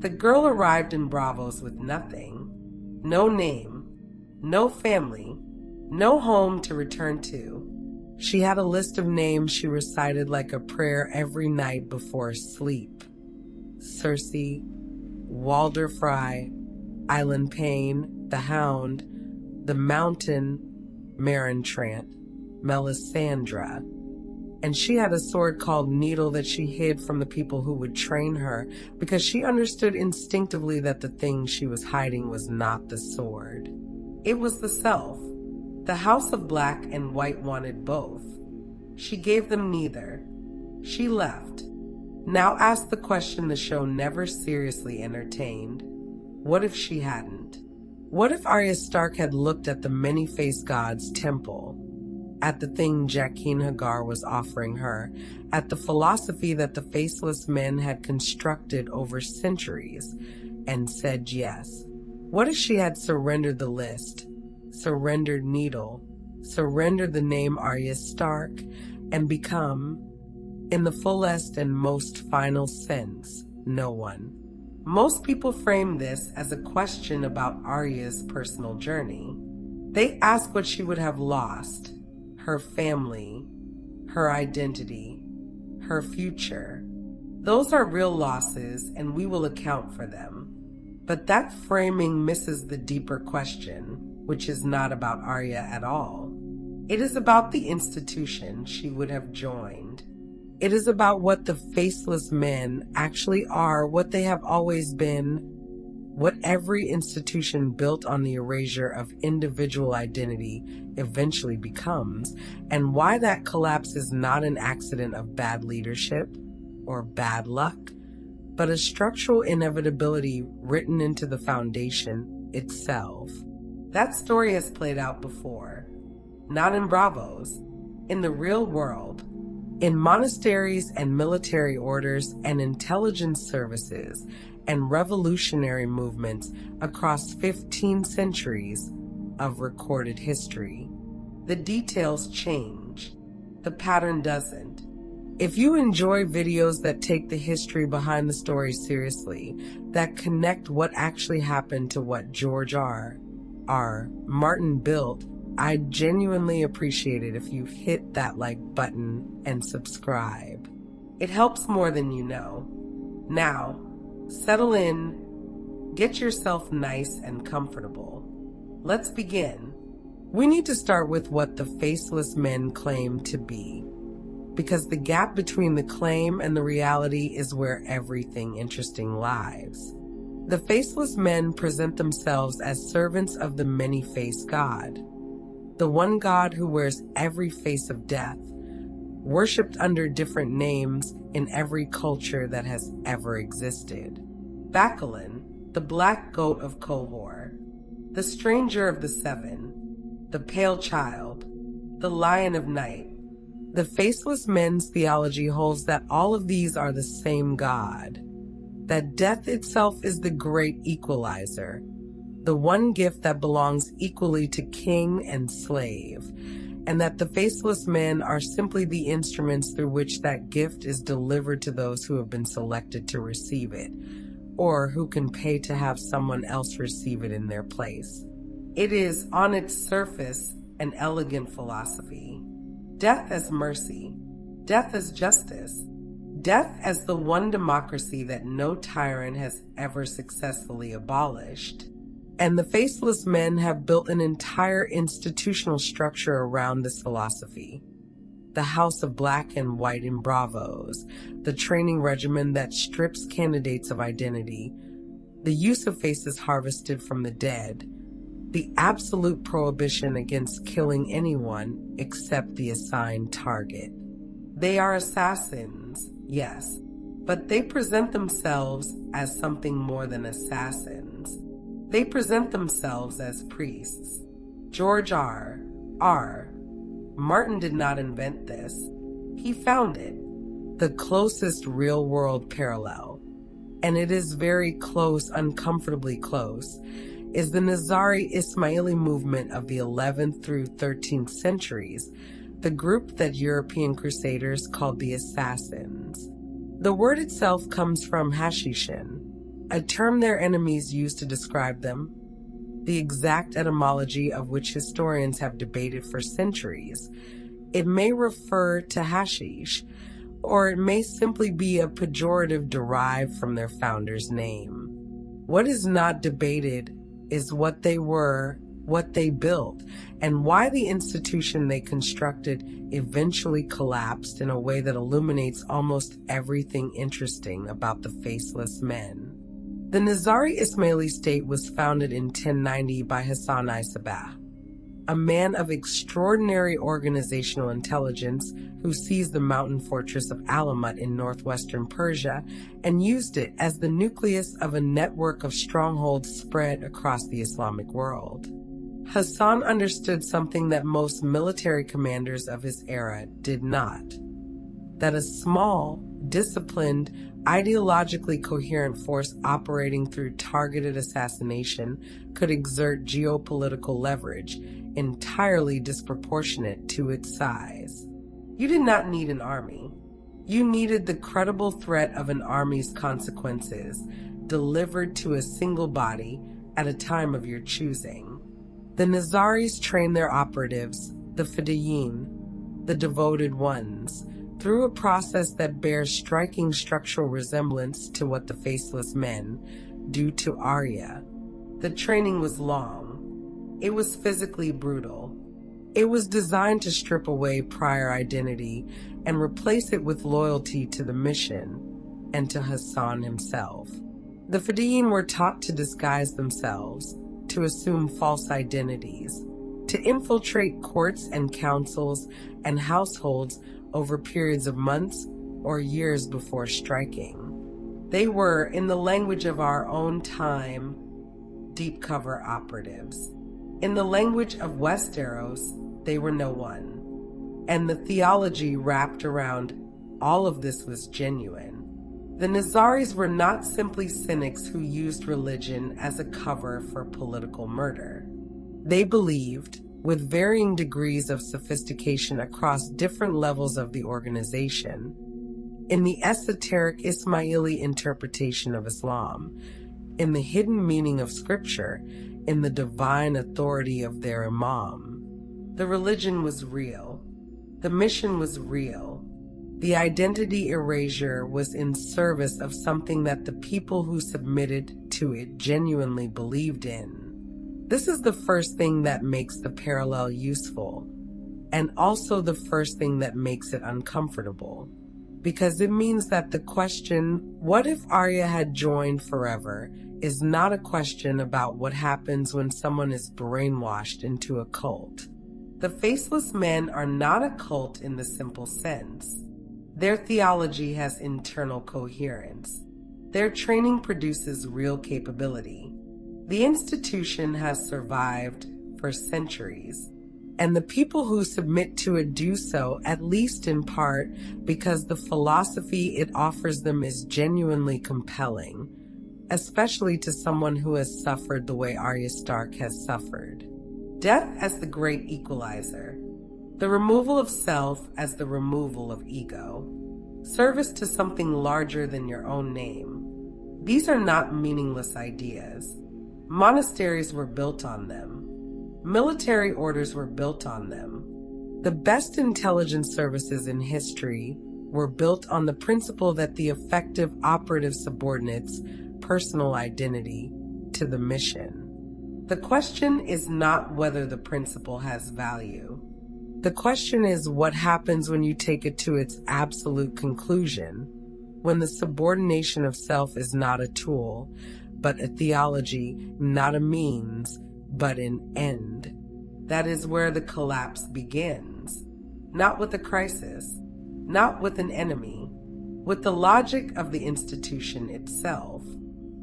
The girl arrived in Bravos with nothing. No name, no family, no home to return to. She had a list of names she recited like a prayer every night before sleep. Cersei, Walder Frey, Island Pain, the Hound, the Mountain, Marintrant, Melisandre. And she had a sword called Needle that she hid from the people who would train her because she understood instinctively that the thing she was hiding was not the sword. It was the self. The House of Black and White wanted both. She gave them neither. She left. Now ask the question the show never seriously entertained. What if she hadn't? What if Arya Stark had looked at the many-faced god's temple, at the thing Jaqen H'ghar was offering her, at the philosophy that the Faceless Men had constructed over centuries, and said yes? What if she had surrendered the list, surrendered Needle, surrendered the name Arya Stark, and become, in the fullest and most final sense, no one? Most people frame this as a question about Arya's personal journey. They ask what she would have lost: her family, her identity, her future. Those are real losses, and we will account for them. But that framing misses the deeper question, which is not about Arya at all. It is about the institution she would have joined. It is about what the Faceless Men actually are, what they have always been, what every institution built on the erasure of individual identity eventually becomes, and why that collapse is not an accident of bad leadership or bad luck, but a structural inevitability written into the foundation itself. That story has played out before. Not in Bravos, in the real world, in monasteries and military orders and intelligence services and revolutionary movements across 15 centuries of recorded history. The details change. The pattern doesn't. If you enjoy videos that take the history behind the story seriously, that connect what actually happened to what George R. Martin built, I'd genuinely appreciate it if you hit that like button and subscribe. It helps more than you know. Now, settle in, get yourself nice and comfortable. Let's begin. We need to start with what the Faceless Men claim to be, because the gap between the claim and the reality is where everything interesting lies. The Faceless Men present themselves as servants of the many-faced God, the one God who wears every face of death, worshipped under different names in every culture that has ever existed. Bacallan, the black goat of Qohor, the stranger of the seven, the pale child, the lion of night. The Faceless Men's theology holds that all of these are the same God, that death itself is the great equalizer, the one gift that belongs equally to king and slave, and that the Faceless Men are simply the instruments through which that gift is delivered to those who have been selected to receive it, or who can pay to have someone else receive it in their place. It is, on its surface, an elegant philosophy. Death as mercy, death as justice, death as the one democracy that no tyrant has ever successfully abolished. And the Faceless Men have built an entire institutional structure around this philosophy. The House of Black and White in Bravos, the training regimen that strips candidates of identity, the use of faces harvested from the dead, the absolute prohibition against killing anyone except the assigned target. They are assassins, yes, but they present themselves as something more than assassins. They present themselves as priests. George R. Martin did not invent this. He found it, the closest real-world parallel, and it is very close, uncomfortably close, is the Nizari Ismaili movement of the 11th through 13th centuries, the group that European crusaders called the Assassins. The word itself comes from Hashishin, a term their enemies used to describe them, the exact etymology of which historians have debated for centuries. It may refer to hashish, or it may simply be a pejorative derived from their founder's name. What is not debated is what they were, what they built, and why the institution they constructed eventually collapsed in a way that illuminates almost everything interesting about the Faceless Men. The Nizari Ismaili state was founded in 1090 by Hassan I-Sabah, a man of extraordinary organizational intelligence who seized the mountain fortress of Alamut in northwestern Persia and used it as the nucleus of a network of strongholds spread across the Islamic world. Hassan understood something that most military commanders of his era did not: that a small, disciplined, ideologically coherent force operating through targeted assassination could exert geopolitical leverage entirely disproportionate to its size. You did not need an army. You needed the credible threat of an army's consequences delivered to a single body at a time of your choosing. The Nizaris trained their operatives, the Fidayeen, the devoted ones, through a process that bears striking structural resemblance to what the Faceless Men do to Arya. The training was long. It was physically brutal. It was designed to strip away prior identity and replace it with loyalty to the mission and to Hassan himself. The Fidayeen were taught to disguise themselves, to assume false identities, to infiltrate courts and councils and households over periods of months or years before striking. They were, in the language of our own time, deep cover operatives. In the language of Westeros, they were no one. And the theology wrapped around all of this was genuine. The Nizaris were not simply cynics who used religion as a cover for political murder. They believed, with varying degrees of sophistication across different levels of the organization, in the esoteric Ismaili interpretation of Islam, in the hidden meaning of scripture, in the divine authority of their imam. The religion was real. The mission was real. The identity erasure was in service of something that the people who submitted to it genuinely believed in. This is the first thing that makes the parallel useful, and also the first thing that makes it uncomfortable, because it means that the question, what if Arya had joined forever, is not a question about what happens when someone is brainwashed into a cult. The Faceless Men are not a cult in the simple sense. Their theology has internal coherence. Their training produces real capability. The institution has survived for centuries, and the people who submit to it do so, at least in part, because the philosophy it offers them is genuinely compelling, especially to someone who has suffered the way Arya Stark has suffered. Death as the great equalizer. The removal of self as the removal of ego. Service to something larger than your own name. These are not meaningless ideas. Monasteries were built on them. Military orders were built on them. The best intelligence services in history were built on the principle that the effective operative subordinates personal identity to the mission. The question is not whether the principle has value. The question is what happens when you take it to its absolute conclusion, when the subordination of self is not a tool, but a theology, not a means, but an end. That is where the collapse begins. Not with a crisis, not with an enemy, with the logic of the institution itself.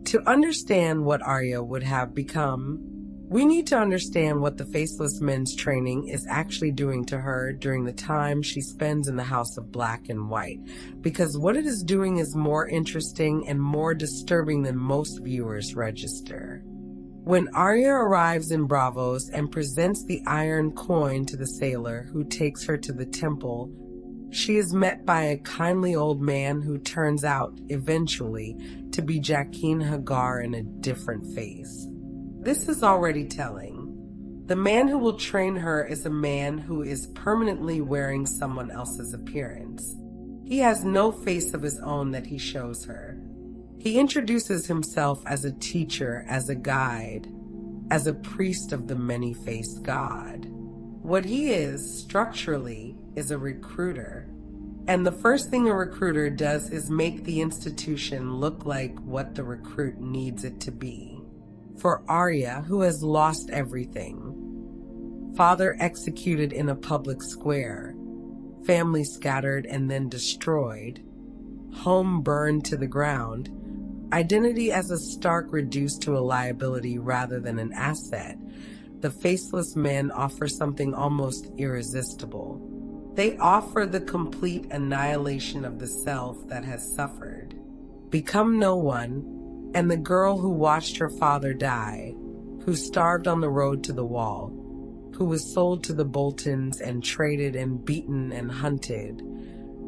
To understand what Arya would have become, we need to understand what the Faceless Men's training is actually doing to her during the time she spends in the House of Black and White, because what it is doing is more interesting and more disturbing than most viewers register. When Arya arrives in Braavos and presents the iron coin to the sailor who takes her to the temple, she is met by a kindly old man who turns out, eventually, to be Jaqen Hagar in a different face. This is already telling. The man who will train her is a man who is permanently wearing someone else's appearance. He has no face of his own that he shows her. He introduces himself as a teacher, as a guide, as a priest of the many-faced God. What he is, structurally, is a recruiter. And the first thing a recruiter does is make the institution look like what the recruit needs it to be. For Arya, who has lost everything, father executed in a public square, family scattered and then destroyed, home burned to the ground, identity as a Stark reduced to a liability rather than an asset, the Faceless Men offer something almost irresistible. They offer the complete annihilation of the self that has suffered, become no one, and the girl who watched her father die, who starved on the road to the wall, who was sold to the Boltons and traded and beaten and hunted,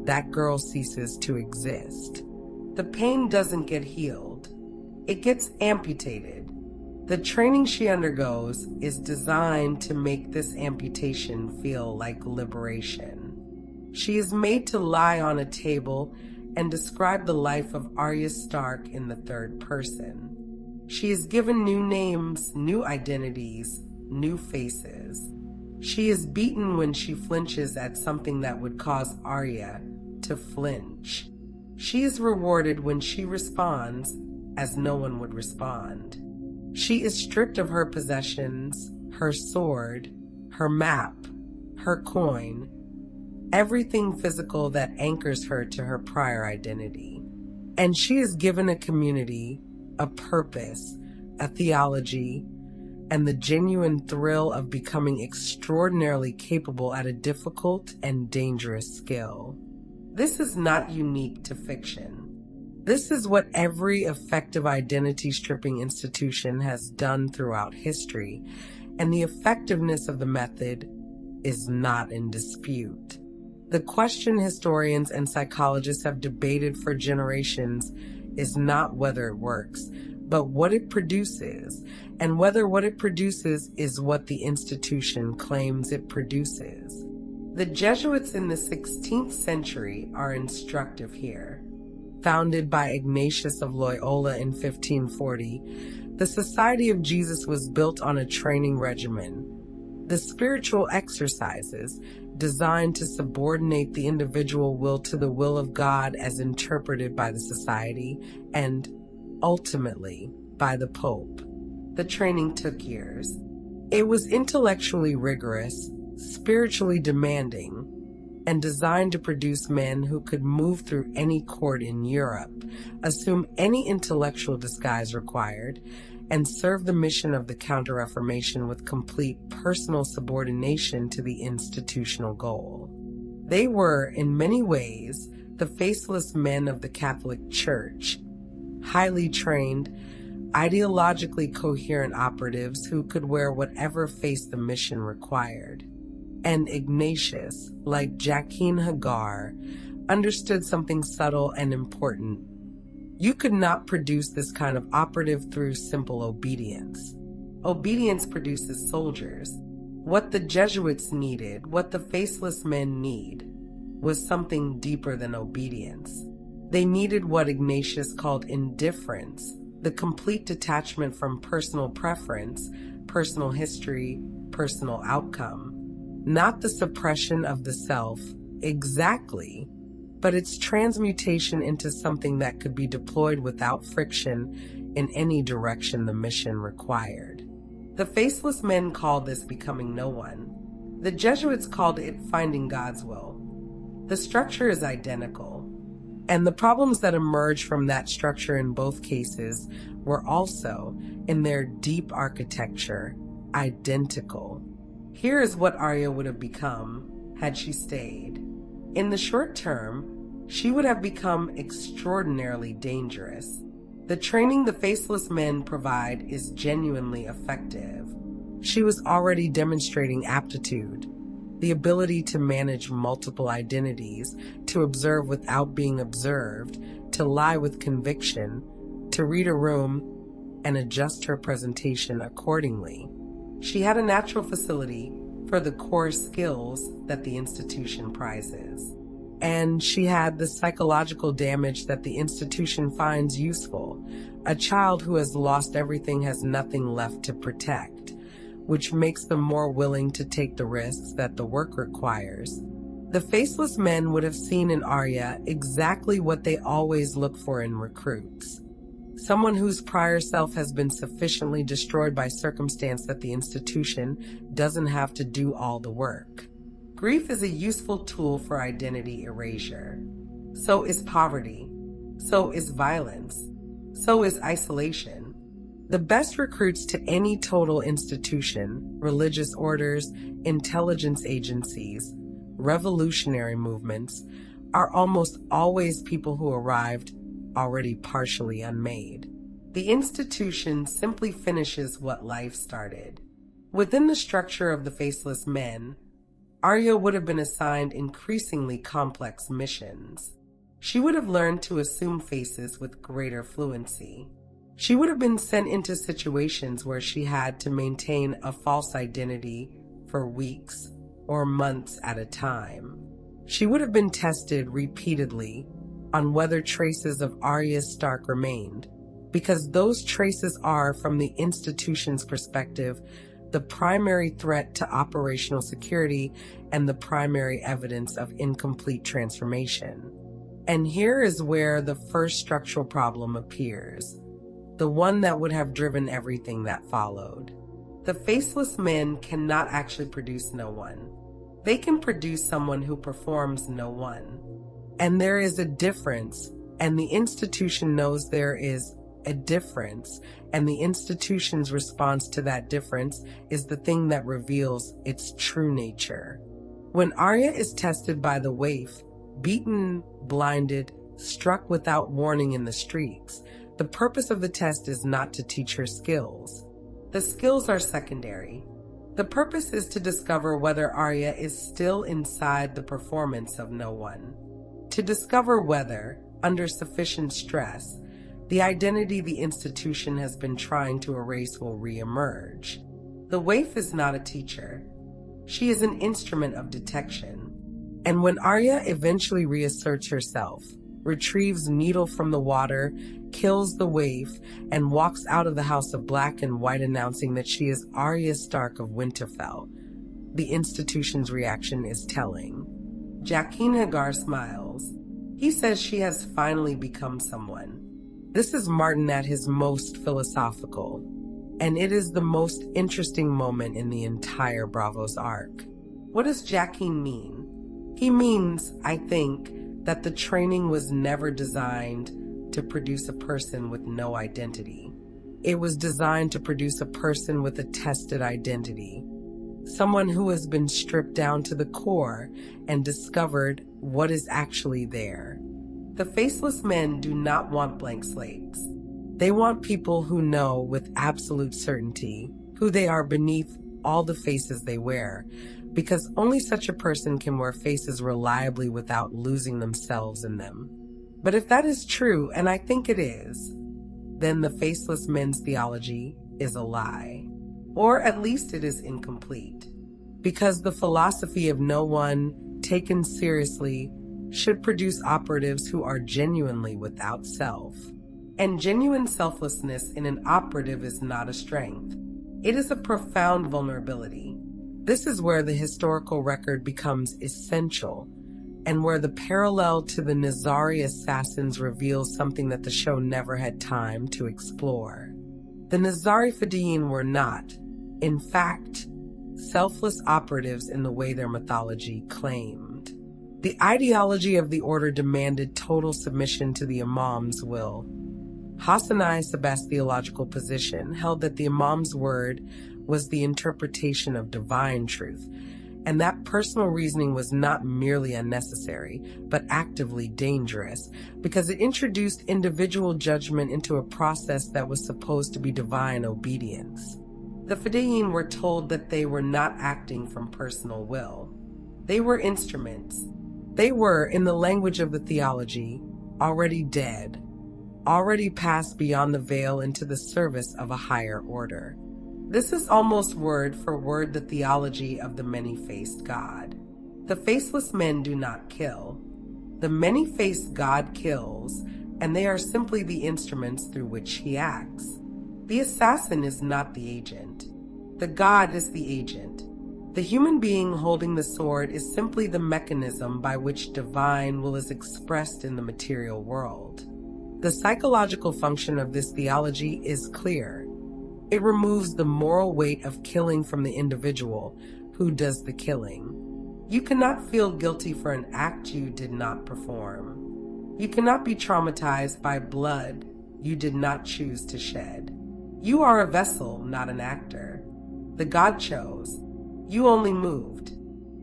that girl ceases to exist. The pain doesn't get healed. It gets amputated. The training she undergoes is designed to make this amputation feel like liberation. She is made to lie on a table and describe the life of Arya Stark in the third person. She is given new names, new identities, new faces. She is beaten when she flinches at something that would cause Arya to flinch. She is rewarded when she responds as no one would respond. She is stripped of her possessions, her sword, her map, her coin, everything physical that anchors her to her prior identity. And she is given a community, a purpose, a theology, and the genuine thrill of becoming extraordinarily capable at a difficult and dangerous skill. This is not unique to fiction. This is what every effective identity-stripping institution has done throughout history, and the effectiveness of the method is not in dispute. The question historians and psychologists have debated for generations is not whether it works, but what it produces, and whether what it produces is what the institution claims it produces. The Jesuits in the 16th century are instructive here. Founded by Ignatius of Loyola in 1540, the Society of Jesus was built on a training regimen. The spiritual exercises, designed to subordinate the individual will to the will of God as interpreted by the Society, and ultimately by the Pope. The training took years. It was intellectually rigorous, spiritually demanding, and designed to produce men who could move through any court in Europe, assume any intellectual disguise required, and serve the mission of the Counter-Reformation with complete personal subordination to the institutional goal. They were, in many ways, the faceless men of the Catholic Church, highly trained, ideologically coherent operatives who could wear whatever face the mission required. And Ignatius, like Jaqen Hagar, understood something subtle and important. You could not produce this kind of operative through simple obedience. Obedience produces soldiers. What the Jesuits needed, what the Faceless Men need, was something deeper than obedience. They needed what Ignatius called indifference, the complete detachment from personal preference, personal history, personal outcome. Not the suppression of the self, exactly, but its transmutation into something that could be deployed without friction in any direction the mission required. The Faceless Men called this becoming no one. The Jesuits called it finding God's will. The structure is identical, and the problems that emerged from that structure in both cases were also, in their deep architecture, identical. Here is what Arya would have become had she stayed. In the short term, she would have become extraordinarily dangerous. The training the Faceless Men provide is genuinely effective. She was already demonstrating aptitude, the ability to manage multiple identities, to observe without being observed, to lie with conviction, to read a room and adjust her presentation accordingly. She had a natural facility for the core skills that the institution prizes. And she had the psychological damage that the institution finds useful. A child who has lost everything has nothing left to protect, which makes them more willing to take the risks that the work requires. The Faceless Men would have seen in Arya exactly what they always look for in recruits. Someone whose prior self has been sufficiently destroyed by circumstance that the institution doesn't have to do all the work. Grief is a useful tool for identity erasure. So is poverty. So is violence. So is isolation. The best recruits to any total institution, religious orders, intelligence agencies, revolutionary movements, are almost always people who arrived already partially unmade. The institution simply finishes what life started. Within the structure of the Faceless Men, Arya would have been assigned increasingly complex missions. She would have learned to assume faces with greater fluency. She would have been sent into situations where she had to maintain a false identity for weeks or months at a time. She would have been tested repeatedly on whether traces of Arya Stark remained, because those traces are, from the institution's perspective, the primary threat to operational security and the primary evidence of incomplete transformation. And here is where the first structural problem appears, the one that would have driven everything that followed. The Faceless Men cannot actually produce no one. They can produce someone who performs no one. And there is a difference, and the institution knows there is a difference, and the institution's response to that difference is the thing that reveals its true nature. When Arya is tested by the waif, beaten, blinded, struck without warning in the streets, the purpose of the test is not to teach her skills. The skills are secondary. The purpose is to discover whether Arya is still inside the performance of no one. To discover whether, under sufficient stress, the identity the institution has been trying to erase will re-emerge. The waif is not a teacher. She is an instrument of detection. And when Arya eventually reasserts herself, retrieves needle from the water, kills the waif, and walks out of the House of Black and White announcing that she is Arya Stark of Winterfell, the institution's reaction is telling. Jaqen Hagar smiles. He says she has finally become someone. This is Martin at his most philosophical, and it is the most interesting moment in the entire Braavos arc. What does Jaqen mean? He means, I think, that the training was never designed to produce a person with no identity. It was designed to produce a person with a tested identity. Someone who has been stripped down to the core and discovered what is actually there. The Faceless Men do not want blank slates. They want people who know with absolute certainty who they are beneath all the faces they wear, because only such a person can wear faces reliably without losing themselves in them. But if that is true, and I think it is, then the Faceless Men's theology is a lie. Or at least it is incomplete. Because the philosophy of no one, taken seriously, should produce operatives who are genuinely without self. And genuine selflessness in an operative is not a strength. It is a profound vulnerability. This is where the historical record becomes essential, and where the parallel to the Nizari assassins reveals something that the show never had time to explore. The Nizari Fedayeen were not, in fact, selfless operatives in the way their mythology claimed. The ideology of the order demanded total submission to the Imam's will. Hassanai Sabah's theological position held that the Imam's word was the interpretation of divine truth, and that personal reasoning was not merely unnecessary, but actively dangerous, because it introduced individual judgment into a process that was supposed to be divine obedience. The Fedayeen were told that they were not acting from personal will. They were instruments. They were, in the language of the theology, already dead, already passed beyond the veil into the service of a higher order. This is almost word for word the theology of the many-faced God. The faceless men do not kill. The many-faced God kills, and they are simply the instruments through which he acts. The assassin is not the agent. The God is the agent. The human being holding the sword is simply the mechanism by which divine will is expressed in the material world. The psychological function of this theology is clear. It removes the moral weight of killing from the individual who does the killing. You cannot feel guilty for an act you did not perform. You cannot be traumatized by blood you did not choose to shed. You are a vessel, not an actor. The God chose. You only moved.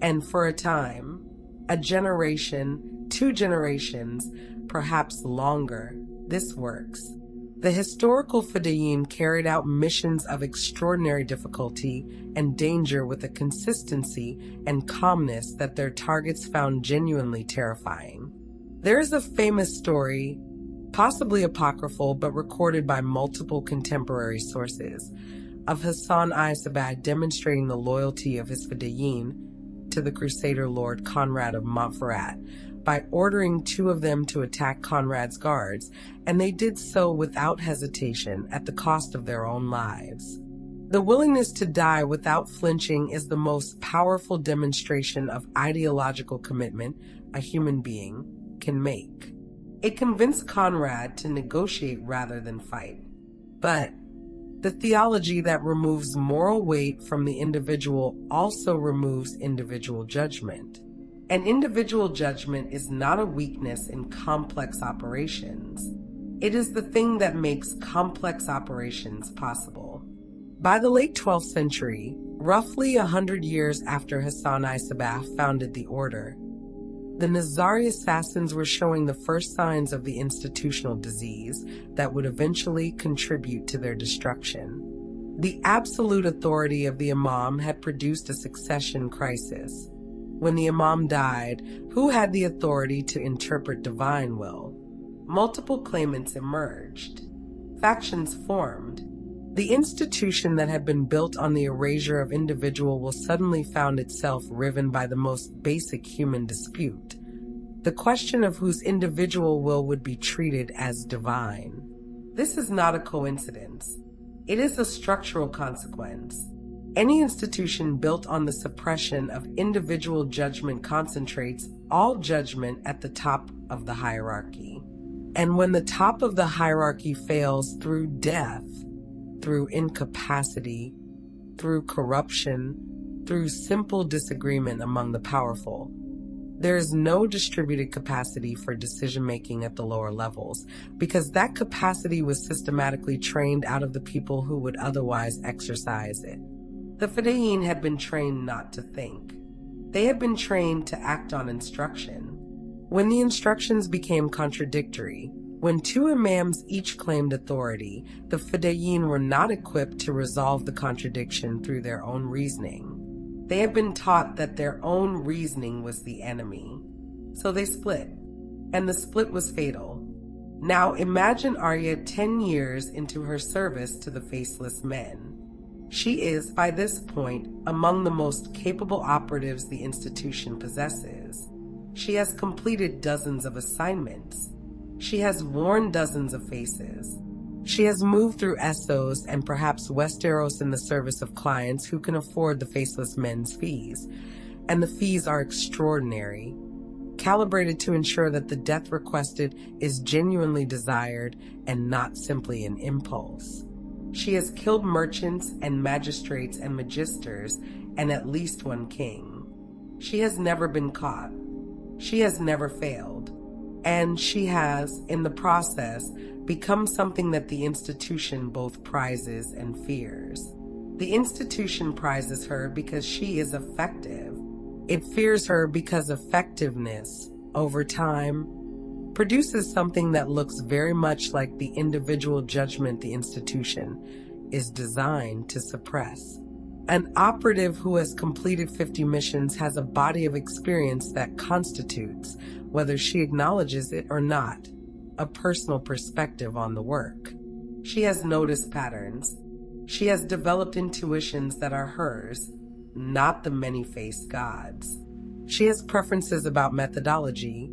And for a time, a generation, 2 generations, perhaps longer, this works. The historical Fedayeen carried out missions of extraordinary difficulty and danger with a consistency and calmness that their targets found genuinely terrifying. There is a famous story, possibly apocryphal but recorded by multiple contemporary sources, of Hassan I Sabbah demonstrating the loyalty of his Fedayeen to the Crusader Lord Conrad of Montferrat by ordering 2 of them to attack Conrad's guards, and they did so without hesitation at the cost of their own lives. The willingness to die without flinching is the most powerful demonstration of ideological commitment a human being can make. It convinced Conrad to negotiate rather than fight. But the theology that removes moral weight from the individual also removes individual judgment. And individual judgment is not a weakness in complex operations. It is the thing that makes complex operations possible. By the late 12th century, roughly 100 years after Hassan I Sabbah founded the order, the Nizari assassins were showing the first signs of the institutional disease that would eventually contribute to their destruction. The absolute authority of the Imam had produced a succession crisis. When the Imam died, who had the authority to interpret divine will? Multiple claimants emerged. Factions formed. The institution that had been built on the erasure of individual will suddenly found itself riven by the most basic human dispute: the question of whose individual will would be treated as divine. This is not a coincidence. It is a structural consequence. Any institution built on the suppression of individual judgment concentrates all judgment at the top of the hierarchy. And when the top of the hierarchy fails through death, through incapacity, through corruption, through simple disagreement among the powerful, there is no distributed capacity for decision-making at the lower levels, because that capacity was systematically trained out of the people who would otherwise exercise it. The Fedayeen had been trained not to think. They had been trained to act on instruction. When the instructions became contradictory, when 2 imams each claimed authority, the Fedayeen were not equipped to resolve the contradiction through their own reasoning. They had been taught that their own reasoning was the enemy. So they split, and the split was fatal. Now imagine Arya 10 years into her service to the Faceless Men. She is, by this point, among the most capable operatives the institution possesses. She has completed dozens of assignments. She has worn dozens of faces. She has moved through Essos and perhaps Westeros in the service of clients who can afford the Faceless Men's fees. And the fees are extraordinary, calibrated to ensure that the death requested is genuinely desired and not simply an impulse. She has killed merchants and magistrates and magisters and at least 1 king. She has never been caught. She has never failed. And she has, in the process, become something that the institution both prizes and fears. The institution prizes her because she is effective. It fears her because effectiveness, over time, produces something that looks very much like the individual judgment the institution is designed to suppress. An operative who has completed 50 missions has a body of experience that constitutes, whether she acknowledges it or not, a personal perspective on the work. She has noticed patterns. She has developed intuitions that are hers, not the many-faced gods. She has preferences about methodology,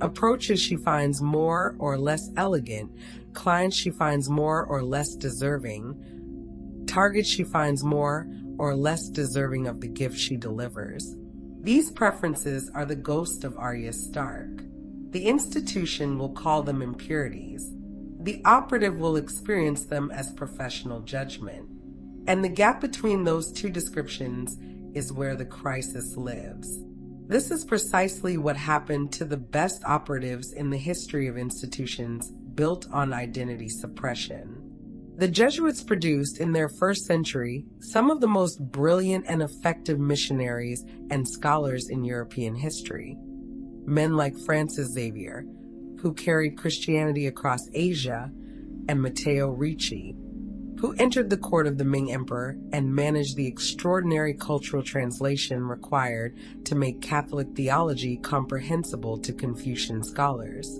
approaches she finds more or less elegant, clients she finds more or less deserving, targets she finds more or less deserving of the gift she delivers. These preferences are the ghost of Arya Stark. The institution will call them impurities. The operative will experience them as professional judgment. And the gap between those two descriptions is where the crisis lives. This is precisely what happened to the best operatives in the history of institutions built on identity suppression. The Jesuits produced, in their first century, some of the most brilliant and effective missionaries and scholars in European history. Men like Francis Xavier, who carried Christianity across Asia, and Matteo Ricci, who entered the court of the Ming Emperor and managed the extraordinary cultural translation required to make Catholic theology comprehensible to Confucian scholars.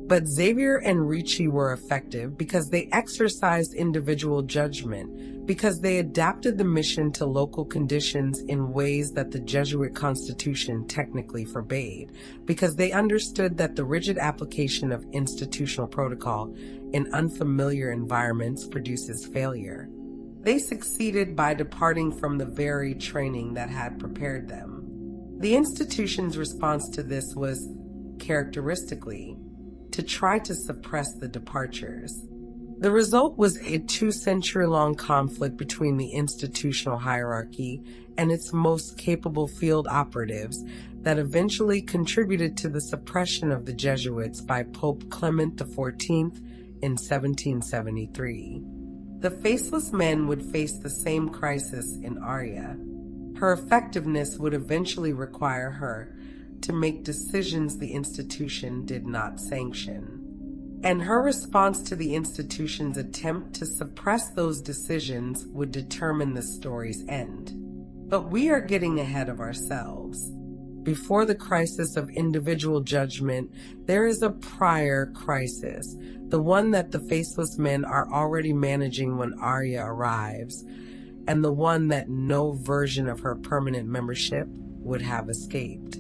But Xavier and Ricci were effective because they exercised individual judgment, because they adapted the mission to local conditions in ways that the Jesuit constitution technically forbade, because they understood that the rigid application of institutional protocol in unfamiliar environments produces failure. They succeeded by departing from the very training that had prepared them. The institution's response to this was, characteristically, to try to suppress the departures. The result was a 2-century-long conflict between the institutional hierarchy and its most capable field operatives that eventually contributed to the suppression of the Jesuits by Pope Clement XIV in 1773. The Faceless Men would face the same crisis in Arya. Her effectiveness would eventually require her to make decisions the institution did not sanction. And her response to the institution's attempt to suppress those decisions would determine the story's end. But we are getting ahead of ourselves. Before the crisis of individual judgment, there is a prior crisis, the one that the Faceless Men are already managing when Arya arrives, and the one that no version of her permanent membership would have escaped.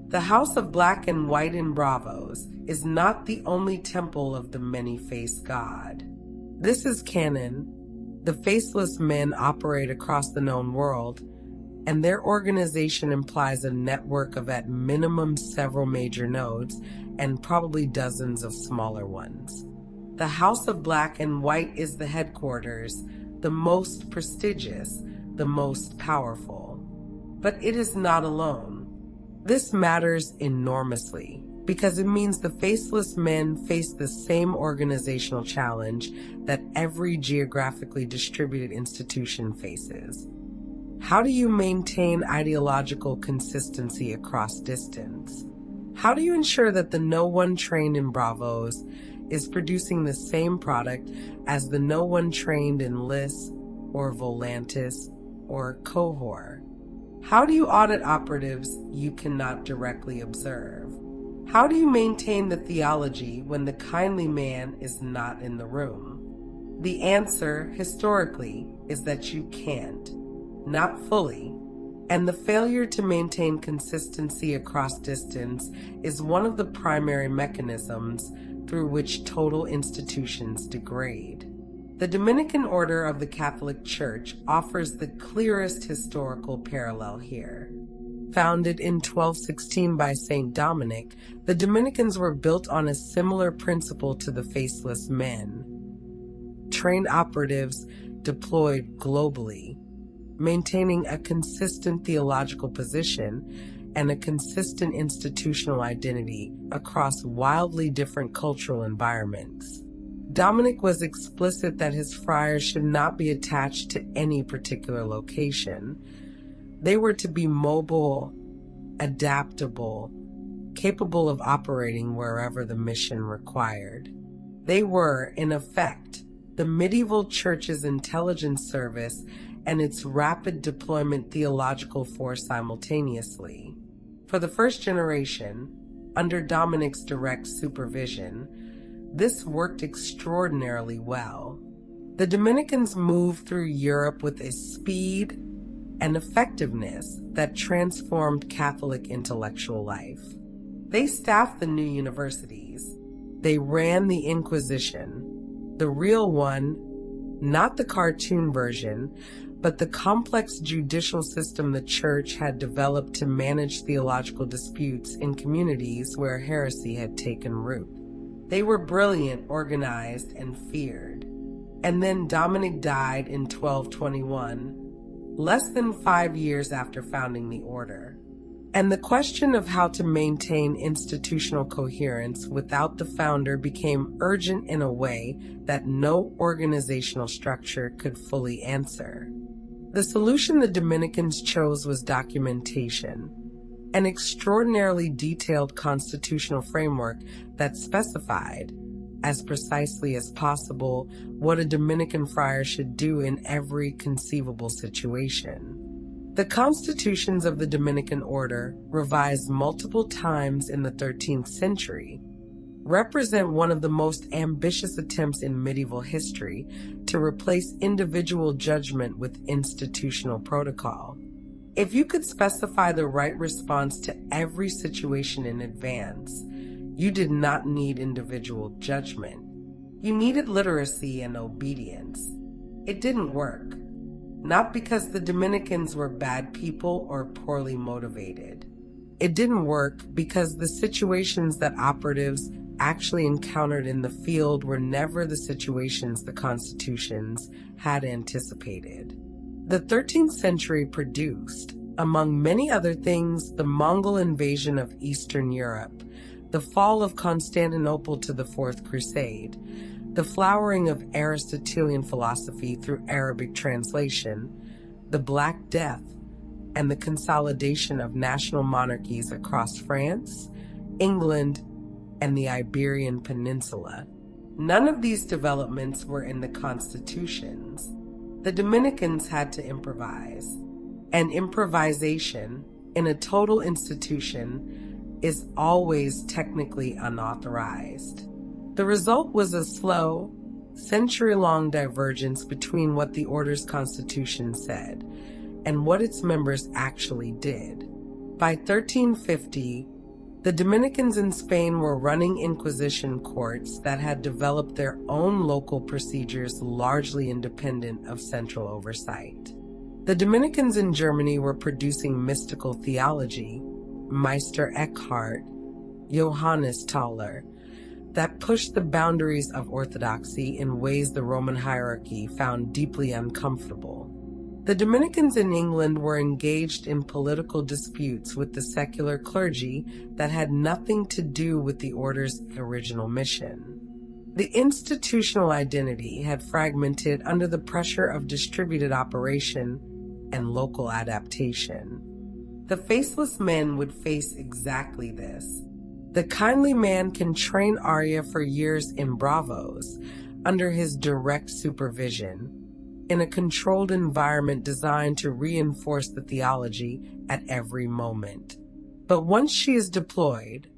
The House of Black and White in Bravos is not the only temple of the many-faced god. This is canon. The Faceless Men operate across the known world, and their organization implies a network of at minimum several major nodes and probably dozens of smaller ones. The House of Black and White is the headquarters, the most prestigious, the most powerful. But it is not alone. This matters enormously because it means the Faceless Men face the same organizational challenge that every geographically distributed institution faces. How do you maintain ideological consistency across distance? How do you ensure that the no one trained in Bravos is producing the same product as the no one trained in Lys or Volantis or Cohor? How do you audit operatives you cannot directly observe? How do you maintain the theology when the kindly man is not in the room? The answer, historically, is that you can't. Not fully. And the failure to maintain consistency across distance is one of the primary mechanisms through which total institutions degrade. The Dominican Order of the Catholic Church offers the clearest historical parallel here. Founded in 1216 by Saint Dominic, the Dominicans were built on a similar principle to the Faceless Men. Trained operatives deployed globally, maintaining a consistent theological position and a consistent institutional identity across wildly different cultural environments. Dominic was explicit that his friars should not be attached to any particular location. They were to be mobile, adaptable, capable of operating wherever the mission required. They were, in effect, the medieval church's intelligence service and its rapid deployment theological force simultaneously. For the first generation, under Dominic's direct supervision, This worked extraordinarily well. The Dominicans moved through Europe with a speed and effectiveness that transformed Catholic intellectual life. They staffed the new universities. They ran the Inquisition, the real one, not the cartoon version, but the complex judicial system the Church had developed to manage theological disputes in communities where heresy had taken root. They were brilliant, organized, and feared. And then Dominic died in 1221, less than 5 years after founding the order. And the question of how to maintain institutional coherence without the founder became urgent in a way that no organizational structure could fully answer. The solution the Dominicans chose was documentation, an extraordinarily detailed constitutional framework that specified, as precisely as possible, what a Dominican friar should do in every conceivable situation. The constitutions of the Dominican order, revised multiple times in the 13th century, represent one of the most ambitious attempts in medieval history to replace individual judgment with institutional protocol. If you could specify the right response to every situation in advance, you did not need individual judgment. You needed literacy and obedience. It didn't work. Not because the Dominicans were bad people or poorly motivated. It didn't work because the situations that operatives actually encountered in the field were never the situations the constitutions had anticipated. The 13th century produced, among many other things, the Mongol invasion of Eastern Europe, the fall of Constantinople to the Fourth Crusade, the flowering of Aristotelian philosophy through Arabic translation, the Black Death, and the consolidation of national monarchies across France, England, and the Iberian Peninsula. None of these developments were in the constitutions. The Dominicans had to improvise, and improvisation in a total institution is always technically unauthorized. The result was a slow, century-long divergence between what the order's constitution said and what its members actually did. By 1350, the Dominicans in Spain were running Inquisition courts that had developed their own local procedures largely independent of central oversight. The Dominicans in Germany were producing mystical theology, Meister Eckhart, Johannes Tauler, that pushed the boundaries of orthodoxy in ways the Roman hierarchy found deeply uncomfortable. The Dominicans in England were engaged in political disputes with the secular clergy that had nothing to do with the order's original mission. The institutional identity had fragmented under the pressure of distributed operation and local adaptation. The Faceless Men would face exactly this. The kindly man can train Arya for years in Bravos, under his direct supervision, in a controlled environment designed to reinforce the theology at every moment. But once she is deployed,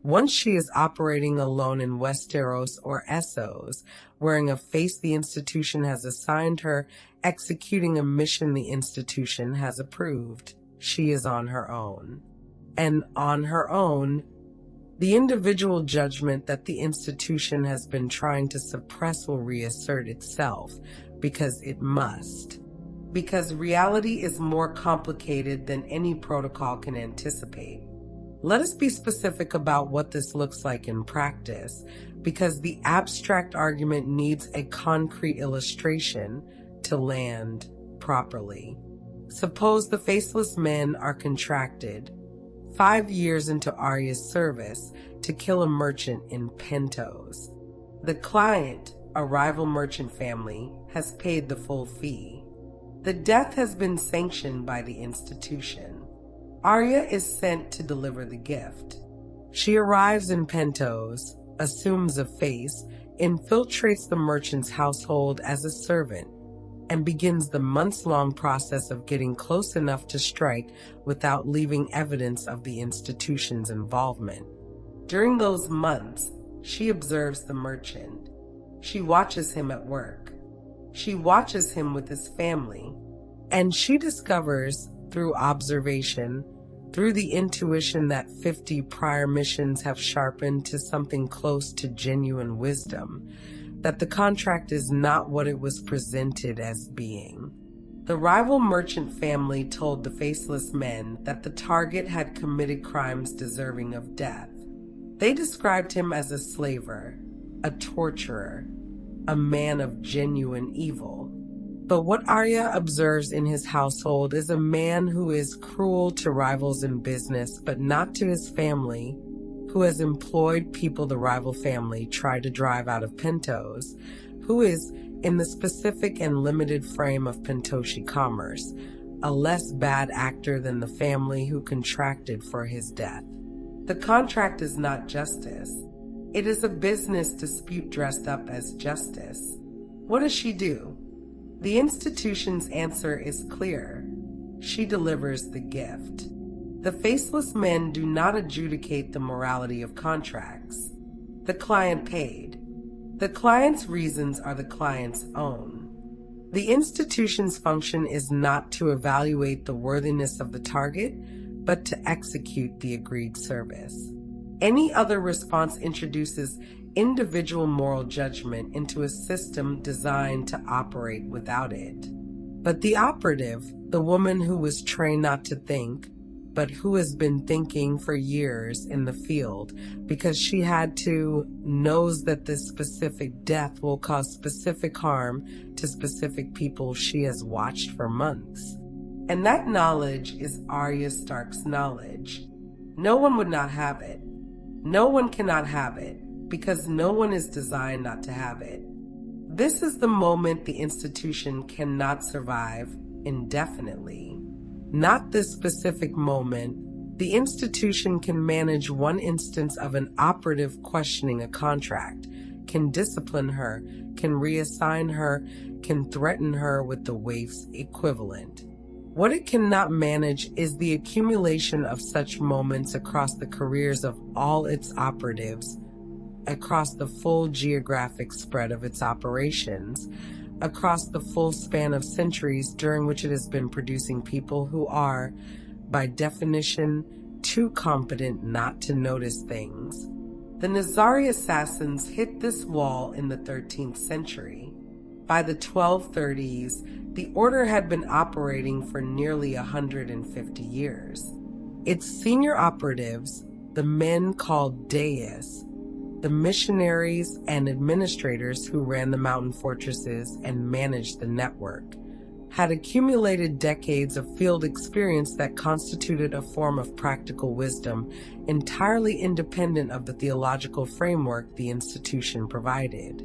once she is operating alone in Westeros or Essos, wearing a face the institution has assigned her, executing a mission the institution has approved, she is on her own. And on her own, the individual judgment that the institution has been trying to suppress will reassert itself, because it must. Because reality is more complicated than any protocol can anticipate. Let us be specific about what this looks like in practice, because the abstract argument needs a concrete illustration to land properly. Suppose the Faceless Men are contracted 5 years into Arya's service to kill a merchant in Pentos. The client, a rival merchant family, has paid the full fee. The death has been sanctioned by the institution. Arya is sent to deliver the gift. She arrives in Pentos, assumes a face, infiltrates the merchant's household as a servant, and begins the months-long process of getting close enough to strike without leaving evidence of the institution's involvement. During those months, She observes the merchant. She watches him at work. She watches him with his family. And she discovers, through observation, through the intuition that 50 prior missions have sharpened to something close to genuine wisdom, that the contract is not what it was presented as being. The rival merchant family told the Faceless Men that the target had committed crimes deserving of death. They described him as a slaver, a torturer, a man of genuine evil. But what Arya observes in his household is a man who is cruel to rivals in business, but not to his family, who has employed people the rival family tried to drive out of Pentos, who is in the specific and limited frame of Pentoshi commerce, a less bad actor than the family who contracted for his death. The contract is not justice. It is a business dispute dressed up as justice. What does she do? The institution's answer is clear. She delivers the gift. The Faceless Men do not adjudicate the morality of contracts. The client paid. The client's reasons are the client's own. The institution's function is not to evaluate the worthiness of the target, but to execute the agreed service. Any other response introduces individual moral judgment into a system designed to operate without it. But the operative, the woman who was trained not to think, but who has been thinking for years in the field because she had to, knows that this specific death will cause specific harm to specific people she has watched for months. And that knowledge is Arya Stark's knowledge. No one would not have it. No one cannot have it, because no one is designed not to have it. This is the moment the institution cannot survive indefinitely. Not this specific moment. The institution can manage one instance of an operative questioning a contract, can discipline her, can reassign her, can threaten her with the waif's equivalent. What it cannot manage is the accumulation of such moments across the careers of all its operatives, across the full geographic spread of its operations, across the full span of centuries during which it has been producing people who are, by definition, too competent not to notice things. The Nizari assassins hit this wall in the 13th century. By the 1230s, the order had been operating for nearly 150 years. Its senior operatives, the men called Deus, the missionaries and administrators who ran the mountain fortresses and managed the network, had accumulated decades of field experience that constituted a form of practical wisdom entirely independent of the theological framework the institution provided.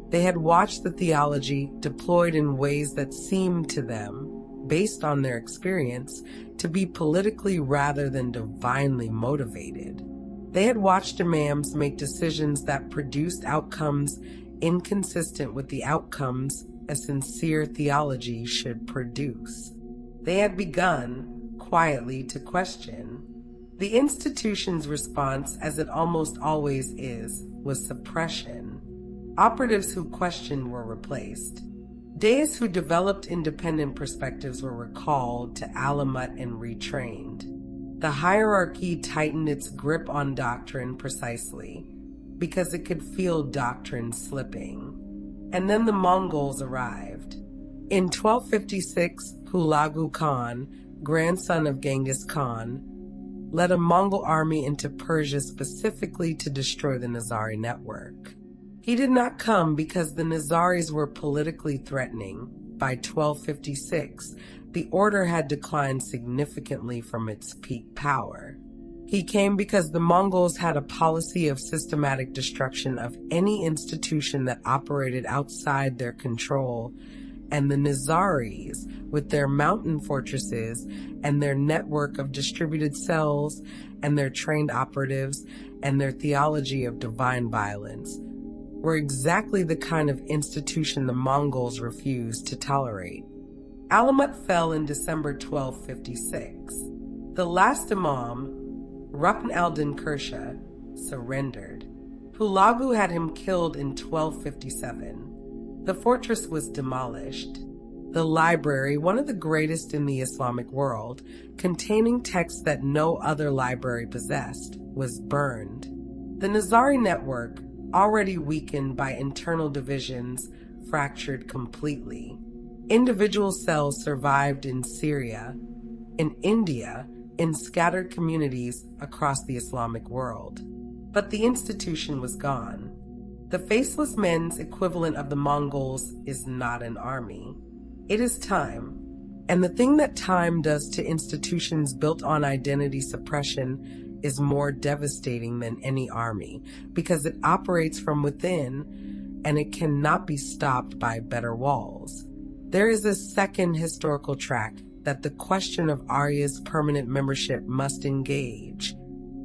They had watched the theology deployed in ways that seemed to them, based on their experience, to be politically rather than divinely motivated. They had watched imams make decisions that produced outcomes inconsistent with the outcomes a sincere theology should produce. They had begun, quietly, to question. The institution's response, as it almost always is, was suppression. Operatives who questioned were replaced. Deus who developed independent perspectives were recalled to Alamut and retrained. The hierarchy tightened its grip on doctrine precisely because it could feel doctrine slipping. And then the Mongols arrived. In 1256, Hulagu Khan, grandson of Genghis Khan, led a Mongol army into Persia specifically to destroy the Nizari network. He did not come because the Nizaris were politically threatening. By 1256, the order had declined significantly from its peak power. He came because the Mongols had a policy of systematic destruction of any institution that operated outside their control, and the Nizaris, with their mountain fortresses and their network of distributed cells and their trained operatives and their theology of divine violence, were exactly the kind of institution the Mongols refused to tolerate. Alamut fell in December 1256. The last Imam, Rukn al-Din Kursha, surrendered. Hulagu had him killed in 1257. The fortress was demolished. The library, one of the greatest in the Islamic world, containing texts that no other library possessed, was burned. The Nizari network, already weakened by internal divisions, fractured completely. Individual cells survived in Syria, in India, in scattered communities across the Islamic world. But the institution was gone. The Faceless Men's equivalent of the Mongols is not an army. It is time. And the thing that time does to institutions built on identity suppression is more devastating than any army, because it operates from within and it cannot be stopped by better walls. There is a second historical track that the question of Arya's permanent membership must engage,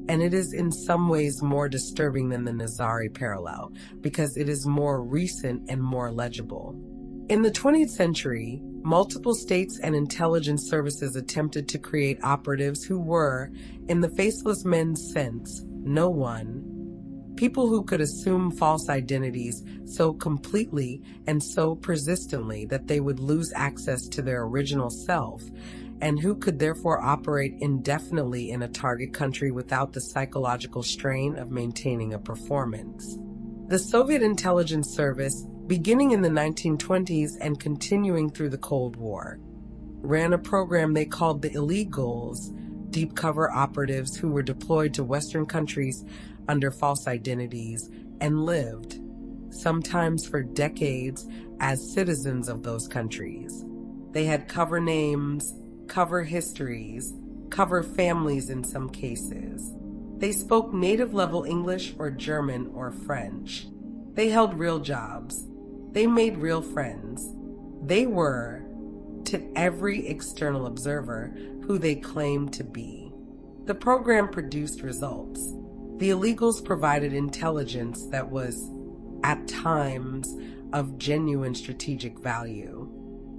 and it is in some ways more disturbing than the Nizari parallel, because it is more recent and more legible. In the 20th century, multiple states and intelligence services attempted to create operatives who were, in the Faceless Men's sense, no one. People who could assume false identities so completely and so persistently that they would lose access to their original self, and who could therefore operate indefinitely in a target country without the psychological strain of maintaining a performance. The Soviet intelligence service, beginning in the 1920s and continuing through the Cold War, ran a program they called the illegals, deep cover operatives who were deployed to Western countries under false identities and lived, sometimes for decades, as citizens of those countries. They had cover names, cover histories, cover families in some cases. They spoke native-level English or German or French. They held real jobs. They made real friends. They were, to every external observer, who they claimed to be. The program produced results. The illegals provided intelligence that was, at times, of genuine strategic value.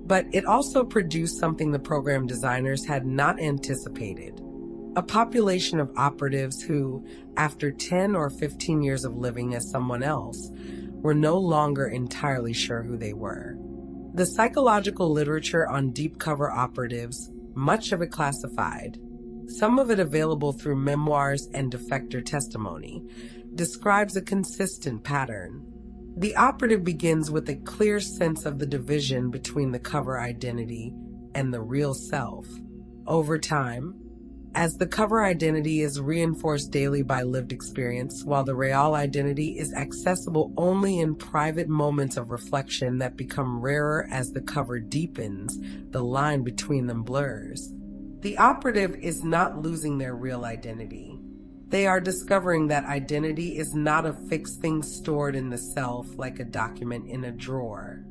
But it also produced something the program designers had not anticipated: a population of operatives who, after 10 or 15 years of living as someone else, were no longer entirely sure who they were. The psychological literature on deep cover operatives, much of it classified, some of it available through memoirs and defector testimony, describes a consistent pattern. The operative begins with a clear sense of the division between the cover identity and the real self. Over time, as the cover identity is reinforced daily by lived experience, while the real identity is accessible only in private moments of reflection that become rarer as the cover deepens, the line between them blurs. The operative is not losing their real identity. They are discovering that identity is not a fixed thing stored in the self like a document in a drawer.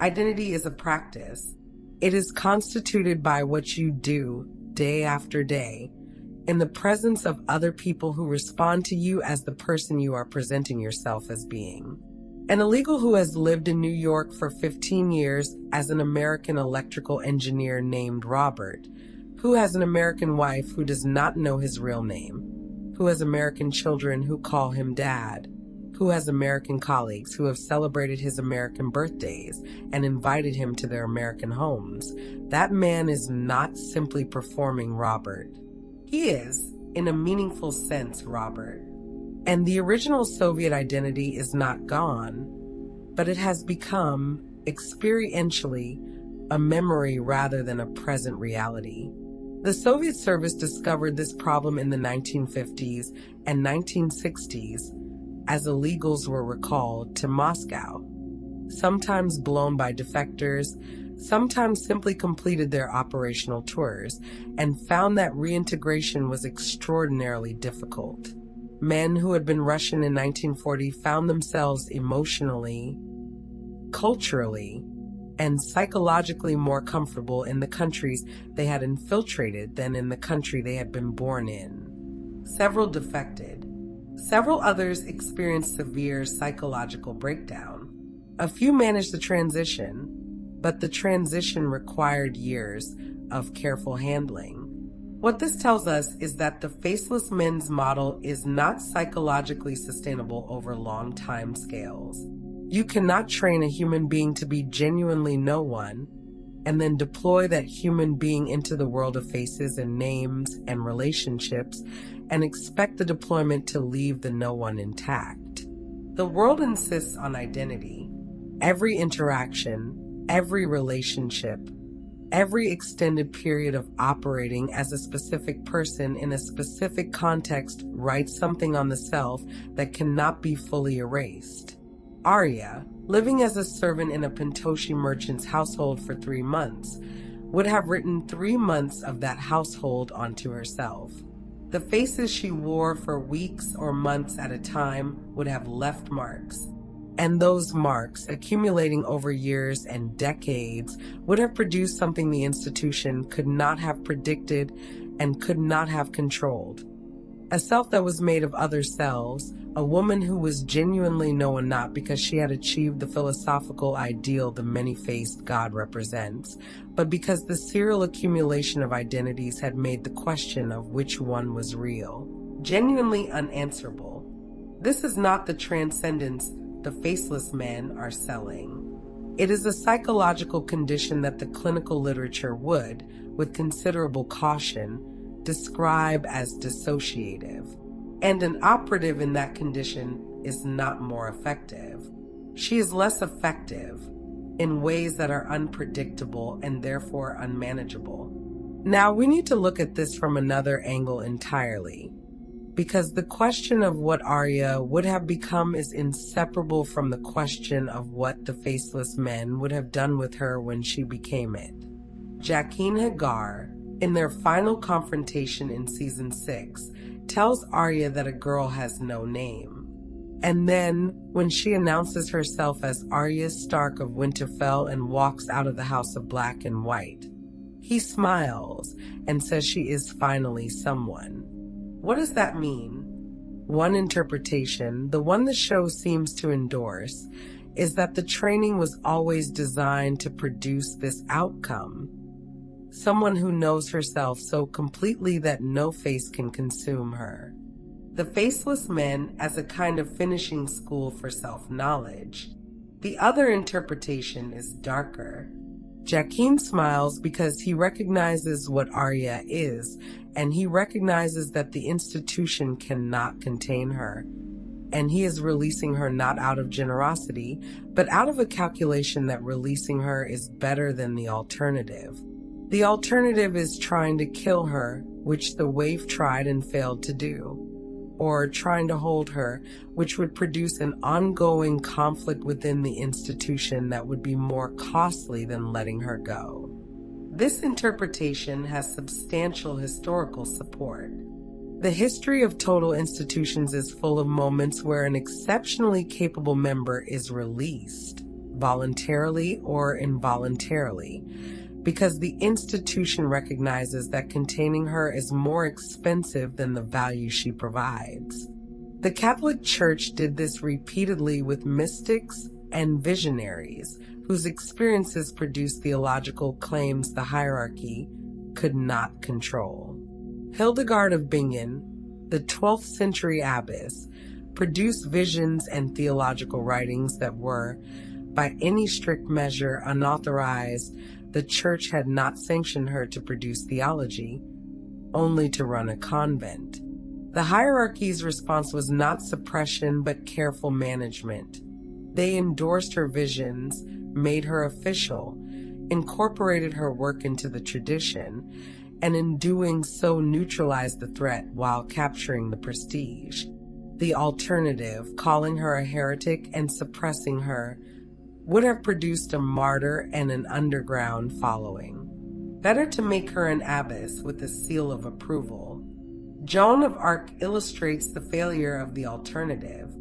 Identity is a practice. It is constituted by what you do day after day, in the presence of other people who respond to you as the person you are presenting yourself as being. An illegal who has lived in New York for 15 years as an American electrical engineer named Robert, who has an American wife who does not know his real name, who has American children who call him Dad, who has American colleagues who have celebrated his American birthdays and invited him to their American homes. That man is not simply performing Robert. He is, in a meaningful sense, Robert. And the original Soviet identity is not gone, but it has become, experientially, a memory rather than a present reality. The Soviet service discovered this problem in the 1950s and 1960s as illegals were recalled to Moscow, sometimes blown by defectors, sometimes simply completed their operational tours, and found that reintegration was extraordinarily difficult. Men who had been Russian in 1940 found themselves emotionally, culturally, and psychologically more comfortable in the countries they had infiltrated than in the country they had been born in. Several defected. Several others experienced severe psychological breakdown. A few managed the transition, but the transition required years of careful handling. What this tells us is that the Faceless Men's model is not psychologically sustainable over long time scales. You cannot train a human being to be genuinely no one and then deploy that human being into the world of faces and names and relationships and expect the deployment to leave the no one intact. The world insists on identity. Every interaction, every relationship, every extended period of operating as a specific person in a specific context writes something on the self that cannot be fully erased. Arya, living as a servant in a Pentoshi merchant's household for 3 months, would have written 3 months of that household onto herself. The faces she wore for weeks or months at a time would have left marks. And those marks, accumulating over years and decades, would have produced something the institution could not have predicted and could not have controlled. A self that was made of other selves, a woman who was genuinely no one not because she had achieved the philosophical ideal the many-faced God represents, but because the serial accumulation of identities had made the question of which one was real genuinely unanswerable. This is not the transcendence the Faceless Men are selling. It is a psychological condition that the clinical literature would, with considerable caution, describe as dissociative. And an operative in that condition is not more effective. She is less effective in ways that are unpredictable and therefore unmanageable. Now, we need to look at this from another angle entirely, because the question of what Arya would have become is inseparable from the question of what the Faceless Men would have done with her when she became it. Jaqen H'ghar, in their final confrontation in Season 6, tells Arya that a girl has no name. And then, when she announces herself as Arya Stark of Winterfell and walks out of the House of Black and White, he smiles and says she is finally someone. What does that mean? One interpretation, the one the show seems to endorse, is that the training was always designed to produce this outcome. Someone who knows herself so completely that no face can consume her. The Faceless Men as a kind of finishing school for self-knowledge. The other interpretation is darker. Jaqen smiles because he recognizes what Arya is, and he recognizes that the institution cannot contain her. And he is releasing her not out of generosity, but out of a calculation that releasing her is better than the alternative. The alternative is trying to kill her, which the waif tried and failed to do. Or trying to hold her, which would produce an ongoing conflict within the institution that would be more costly than letting her go. This interpretation has substantial historical support. The history of total institutions is full of moments where an exceptionally capable member is released, voluntarily or involuntarily, because the institution recognizes that containing her is more expensive than the value she provides. The Catholic Church did this repeatedly with mystics and visionaries whose experiences produced theological claims the hierarchy could not control. Hildegard of Bingen, the 12th century abbess, produced visions and theological writings that were, by any strict measure, unauthorized. The church had not sanctioned her to produce theology, only to run a convent. The hierarchy's response was not suppression, but careful management. They endorsed her visions, made her official, incorporated her work into the tradition, and in doing so neutralized the threat while capturing the prestige. The alternative, calling her a heretic and suppressing her, would have produced a martyr and an underground following. Better to make her an abbess with a seal of approval. Joan of Arc illustrates the failure of the alternative.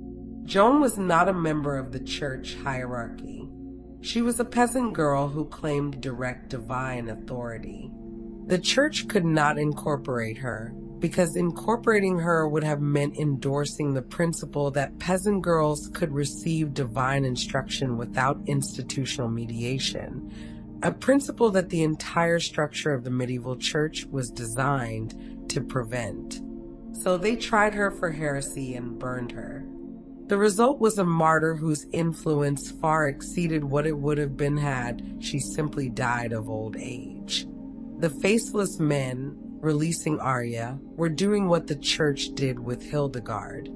Joan was not a member of the church hierarchy. She was a peasant girl who claimed direct divine authority. The church could not incorporate her, because incorporating her would have meant endorsing the principle that peasant girls could receive divine instruction without institutional mediation, a principle that the entire structure of the medieval church was designed to prevent. So they tried her for heresy and burned her. The result was a martyr whose influence far exceeded what it would have been had she simply died of old age. The Faceless Men, releasing Arya, were doing what the church did with Hildegard,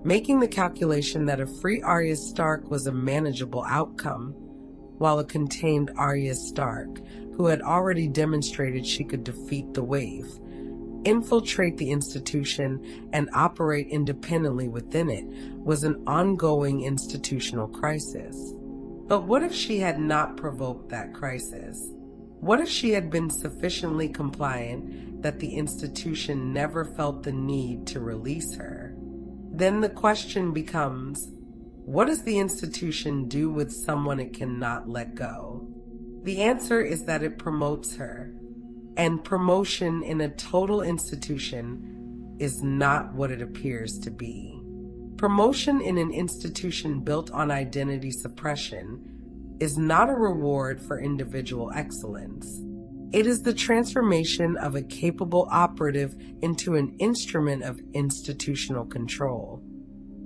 making the calculation that a free Arya Stark was a manageable outcome, while a contained Arya Stark, who had already demonstrated she could defeat the Waif, infiltrate the institution, and operate independently within it, was an ongoing institutional crisis. But what if she had not provoked that crisis? What if she had been sufficiently compliant that the institution never felt the need to release her? Then the question becomes, what does the institution do with someone it cannot let go? The answer is that it promotes her. And promotion in a total institution is not what it appears to be. Promotion in an institution built on identity suppression is not a reward for individual excellence. It is the transformation of a capable operative into an instrument of institutional control.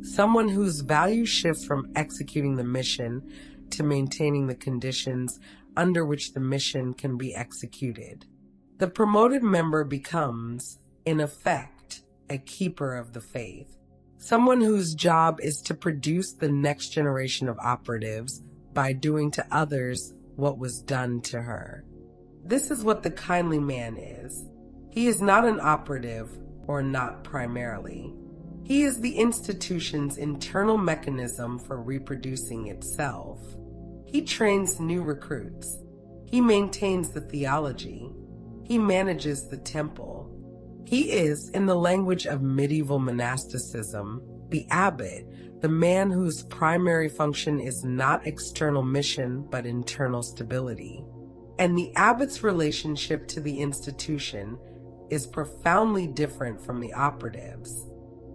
Someone whose value shifts from executing the mission to maintaining the conditions under which the mission can be executed. The promoted member becomes, in effect, a keeper of the faith. Someone whose job is to produce the next generation of operatives by doing to others what was done to her. This is what the kindly man is. He is not an operative, or not primarily. He is the institution's internal mechanism for reproducing itself. He trains new recruits. He maintains the theology. He manages the temple. He is, in the language of medieval monasticism, the abbot, the man whose primary function is not external mission but internal stability. And the abbot's relationship to the institution is profoundly different from the operative's.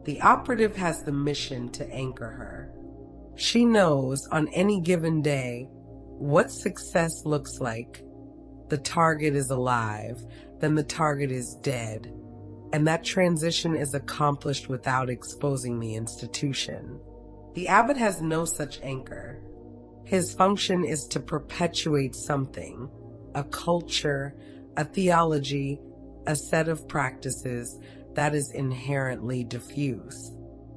The operative has the mission to anchor her. She knows on any given day what success looks like. The target is alive, then the target is dead, and that transition is accomplished without exposing the institution. The abbot has no such anchor. His function is to perpetuate something, a culture, a theology, a set of practices that is inherently diffuse.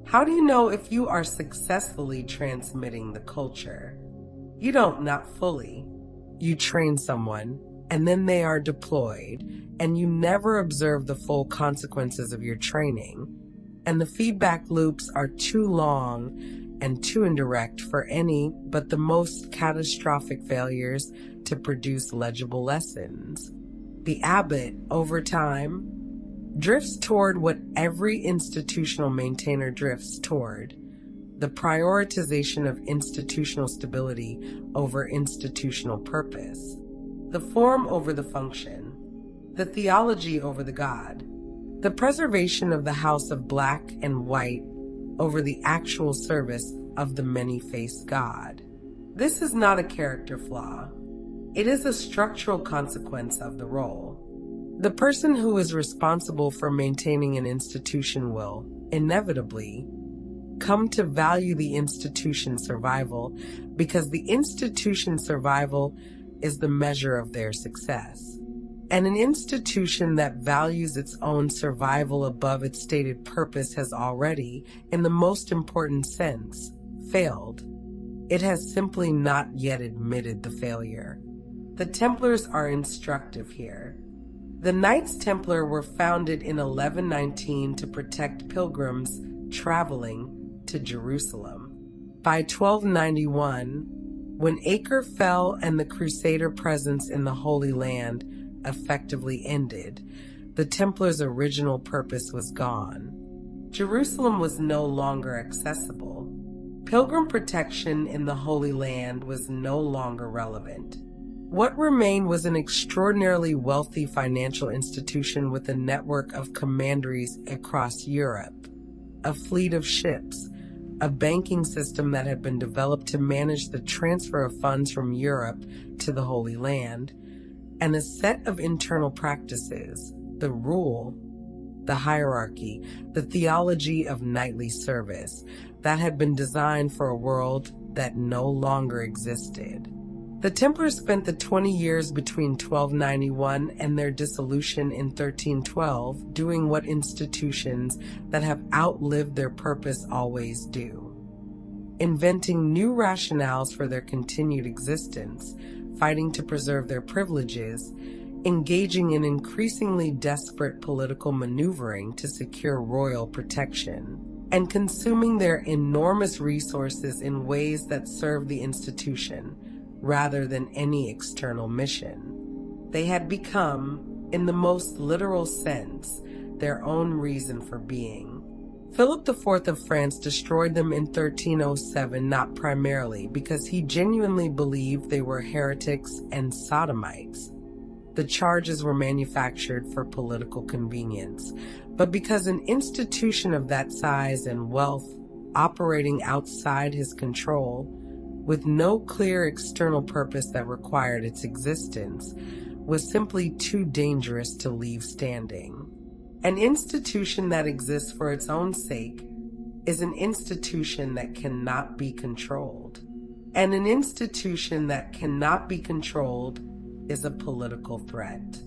How do you know if you are successfully transmitting the culture? You don't, not fully. You train someone, and then they are deployed, and you never observe the full consequences of your training. And the feedback loops are too long and too indirect for any but the most catastrophic failures to produce legible lessons. The abbot, over time, drifts toward what every institutional maintainer drifts toward: the prioritization of institutional stability over institutional purpose, the form over the function, the theology over the God, the preservation of the house of black and white over the actual service of the many-faced God. This is not a character flaw. It is a structural consequence of the role. The person who is responsible for maintaining an institution will, inevitably, come to value the institution's survival because the institution's survival is the measure of their success. And an institution that values its own survival above its stated purpose has already, in the most important sense, failed. It has simply not yet admitted the failure. The Templars are instructive here. The Knights Templar were founded in 1119 to protect pilgrims traveling to Jerusalem. By 1291, when Acre fell and the Crusader presence in the Holy Land effectively ended, the Templars' original purpose was gone. Jerusalem was no longer accessible. Pilgrim protection in the Holy Land was no longer relevant. What remained was an extraordinarily wealthy financial institution with a network of commanderies across Europe, a fleet of ships, a banking system that had been developed to manage the transfer of funds from Europe to the Holy Land, and a set of internal practices, the rule, the hierarchy, the theology of knightly service that had been designed for a world that no longer existed. The Templars spent the 20 years between 1291 and their dissolution in 1312 doing what institutions that have outlived their purpose always do: inventing new rationales for their continued existence, fighting to preserve their privileges, engaging in increasingly desperate political maneuvering to secure royal protection, and consuming their enormous resources in ways that serve the institution rather than any external mission. They had become, in the most literal sense, their own reason for being. Philip IV of France destroyed them in 1307 not primarily because he genuinely believed they were heretics and sodomites. The charges were manufactured for political convenience, but because an institution of that size and wealth operating outside his control, with no clear external purpose that required its existence, was simply too dangerous to leave standing. An institution that exists for its own sake is an institution that cannot be controlled. And an institution that cannot be controlled is a political threat.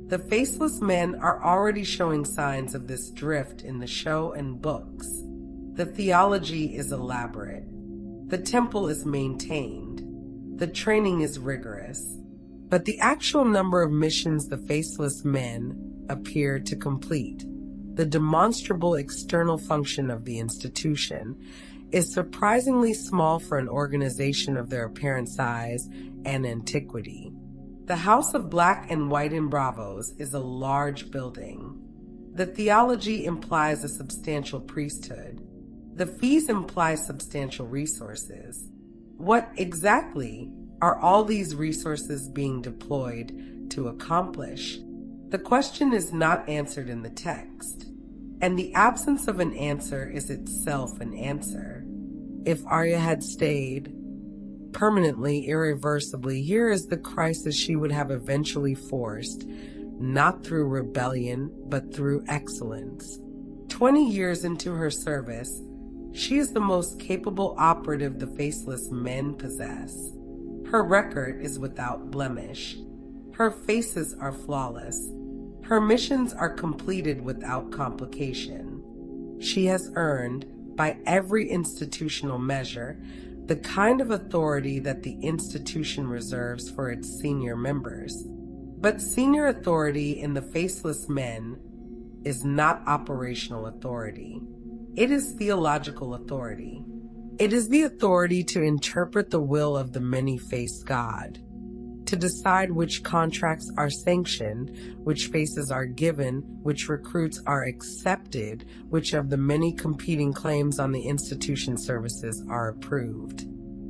The Faceless Men are already showing signs of this drift in the show and books. The theology is elaborate. The temple is maintained. The training is rigorous. But the actual number of missions the Faceless Men appear to complete, the demonstrable external function of the institution, is surprisingly small for an organization of their apparent size and antiquity. The House of Black and White in Bravos is a large building. The theology implies a substantial priesthood. The fees imply substantial resources. What exactly are all these resources being deployed to accomplish? The question is not answered in the text, and the absence of an answer is itself an answer. If Arya had stayed permanently, irreversibly, here is the crisis she would have eventually forced, not through rebellion, but through excellence. 20 years into her service, she is the most capable operative the Faceless Men possess. Her record is without blemish. Her faces are flawless. Her missions are completed without complication. She has earned, by every institutional measure, the kind of authority that the institution reserves for its senior members. But senior authority in the Faceless Men is not operational authority. It is theological authority. It is the authority to interpret the will of the many-faced God, to decide which contracts are sanctioned, which faces are given, which recruits are accepted, which of the many competing claims on the institution services are approved.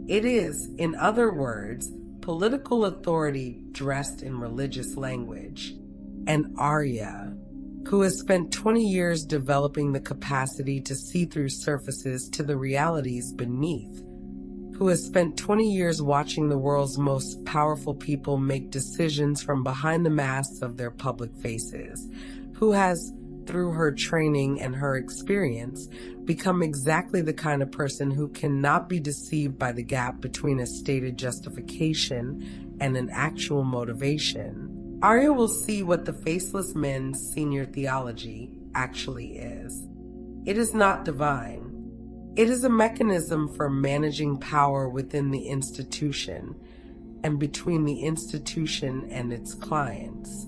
It is, in other words, political authority dressed in religious language. And Arya, who has spent 20 years developing the capacity to see through surfaces to the realities beneath, who has spent 20 years watching the world's most powerful people make decisions from behind the masks of their public faces, who has, through her training and her experience, become exactly the kind of person who cannot be deceived by the gap between a stated justification and an actual motivation. Arya will see what the Faceless Men's senior theology actually is. It is not divine. It is a mechanism for managing power within the institution and between the institution and its clients.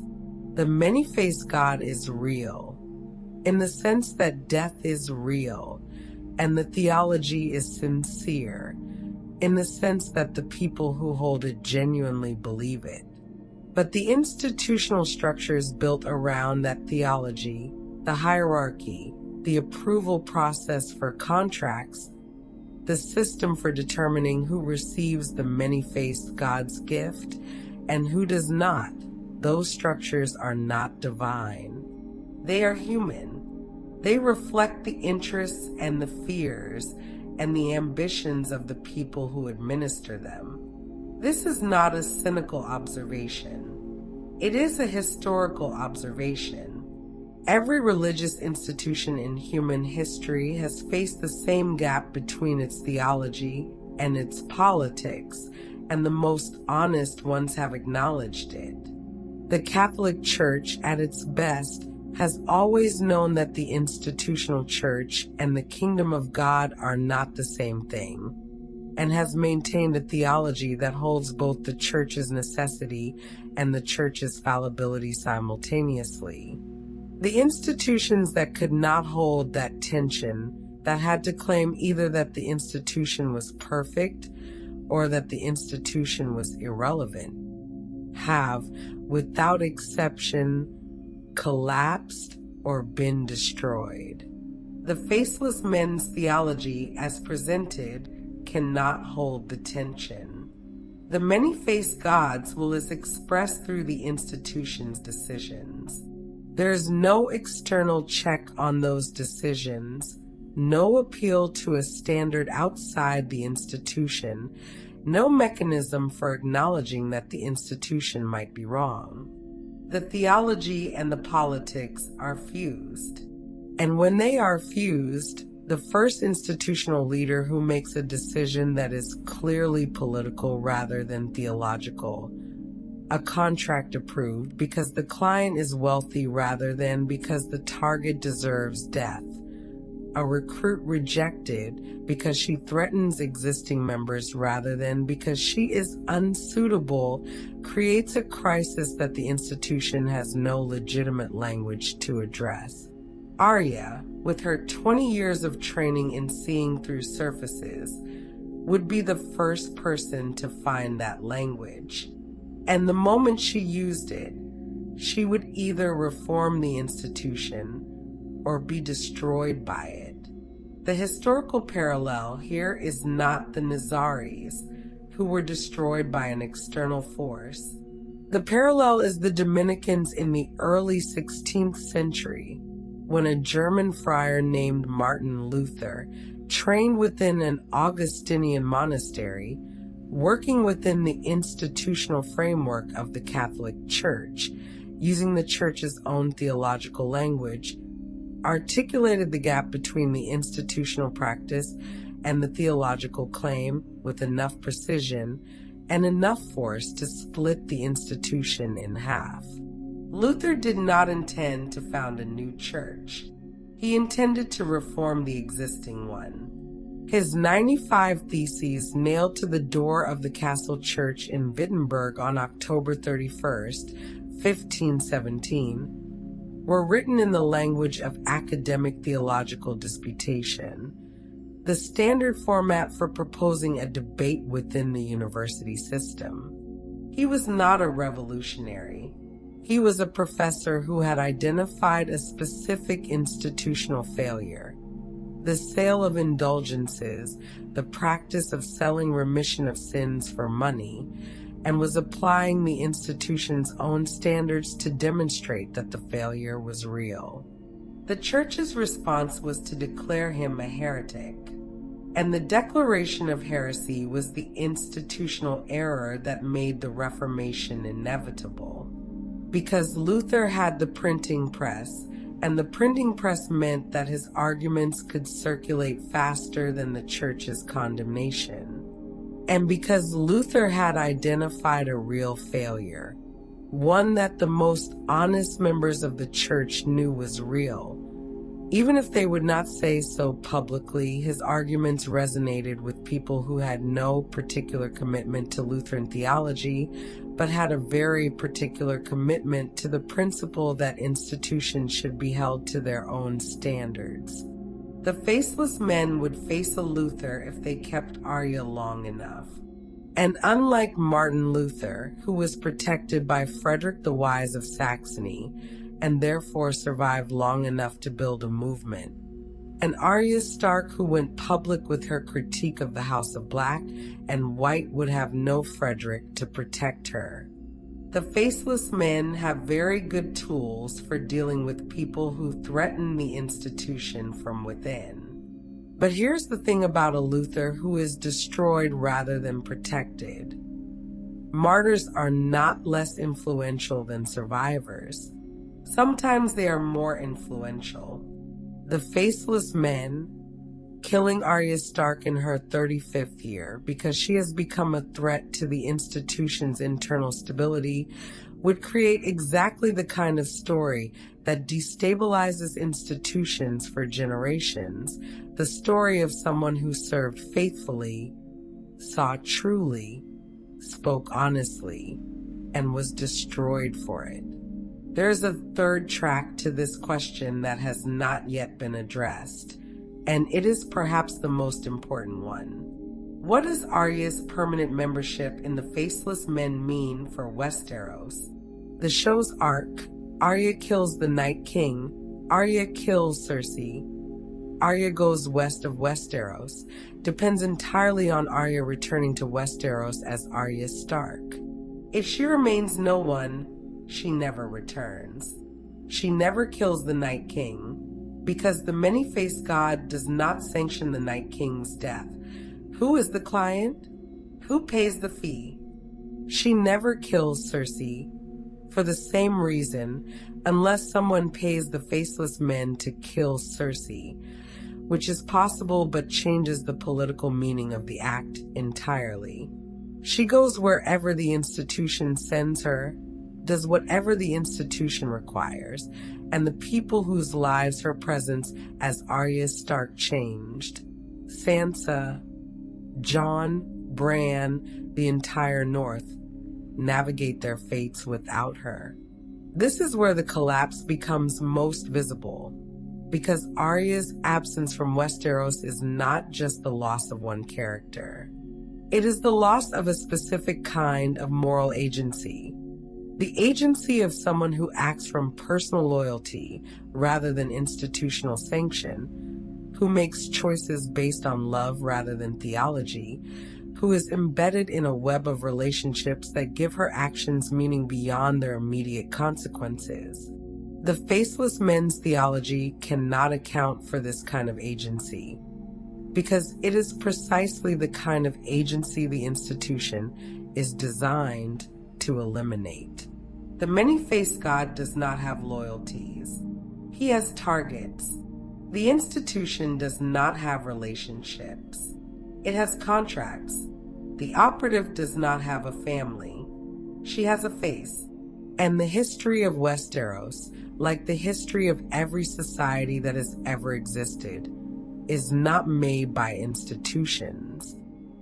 The many-faced God is real, in the sense that death is real, and the theology is sincere, in the sense that the people who hold it genuinely believe it. But the institutional structures built around that theology, the hierarchy, the approval process for contracts, the system for determining who receives the many-faced God's gift and who does not, those structures are not divine. They are human. They reflect the interests and the fears and the ambitions of the people who administer them. This is not a cynical observation. It is a historical observation. Every religious institution in human history has faced the same gap between its theology and its politics, and the most honest ones have acknowledged it. The Catholic Church, at its best, has always known that the institutional church and the kingdom of God are not the same thing, and has maintained a theology that holds both the church's necessity and the church's fallibility simultaneously. The institutions that could not hold that tension, that had to claim either that the institution was perfect or that the institution was irrelevant, have, without exception, collapsed or been destroyed. The Faceless Men's theology, as presented, cannot hold the tension. The many-faced gods will is expressed through the institution's decisions. There is no external check on those decisions, no appeal to a standard outside the institution, no mechanism for acknowledging that the institution might be wrong. The theology and the politics are fused. And when they are fused, the first institutional leader who makes a decision that is clearly political rather than theological, a contract approved because the client is wealthy rather than because the target deserves death, a recruit rejected because she threatens existing members rather than because she is unsuitable, creates a crisis that the institution has no legitimate language to address. Arya, with her 20 years of training in seeing through surfaces, would be the first person to find that language. And the moment she used it, she would either reform the institution or be destroyed by it. The historical parallel here is not the Nazaris, who were destroyed by an external force. The parallel is the Dominicans in the early 16th century, when a German friar named Martin Luther, trained within an Augustinian monastery, working within the institutional framework of the Catholic Church, using the Church's own theological language, articulated the gap between the institutional practice and the theological claim with enough precision and enough force to split the institution in half. Luther did not intend to found a new church. He intended to reform the existing one. His 95 theses, nailed to the door of the castle church in Wittenberg on October 31st, 1517, were written in the language of academic theological disputation, the standard format for proposing a debate within the university system. He was not a revolutionary. He was a professor who had identified a specific institutional failure: the sale of indulgences, the practice of selling remission of sins for money, and was applying the institution's own standards to demonstrate that the failure was real. The Church's response was to declare him a heretic, and the declaration of heresy was the institutional error that made the Reformation inevitable. Because Luther had the printing press, and the printing press meant that his arguments could circulate faster than the Church's condemnation. And because Luther had identified a real failure, one that the most honest members of the Church knew was real, even if they would not say so publicly, his arguments resonated with people who had no particular commitment to Lutheran theology, but had a very particular commitment to the principle that institutions should be held to their own standards. The Faceless Men would face a Luther if they kept Arya long enough. And unlike Martin Luther, who was protected by Frederick the Wise of Saxony, and therefore survived long enough to build a movement, and Arya Stark, who went public with her critique of the House of Black, and White would have no Frederick to protect her. The Faceless Men have very good tools for dealing with people who threaten the institution from within. But here's the thing about a Luther who is destroyed rather than protected. Martyrs are not less influential than survivors. Sometimes they are more influential. The Faceless Men, killing Arya Stark in her 35th year because she has become a threat to the institution's internal stability, would create exactly the kind of story that destabilizes institutions for generations. The story of someone who served faithfully, saw truly, spoke honestly, and was destroyed for it. There's a third track to this question that has not yet been addressed, and it is perhaps the most important one. What does Arya's permanent membership in the Faceless Men mean for Westeros? The show's arc, Arya kills the Night King, Arya kills Cersei, Arya goes west of Westeros, depends entirely on Arya returning to Westeros as Arya Stark. If she remains no one, she never returns. She never kills the Night King, because the many-faced god does not sanction the Night King's death. Who is the client? Who pays the fee? She never kills Cersei, for the same reason, unless someone pays the Faceless Men to kill Cersei, which is possible but changes the political meaning of the act entirely. She goes wherever the institution sends her, does whatever the institution requires, and the people whose lives her presence as Arya Stark changed, Sansa, Jon, Bran, the entire North, navigate their fates without her. This is where the collapse becomes most visible, because Arya's absence from Westeros is not just the loss of one character. It is the loss of a specific kind of moral agency. The agency of someone who acts from personal loyalty rather than institutional sanction, who makes choices based on love rather than theology, who is embedded in a web of relationships that give her actions meaning beyond their immediate consequences. The Faceless Men's theology cannot account for this kind of agency, because it is precisely the kind of agency the institution is designed to eliminate. The many-faced god does not have loyalties. He has targets. The institution does not have relationships. It has contracts. The operative does not have a family. She has a face. And the history of Westeros, like the history of every society that has ever existed, is not made by institutions.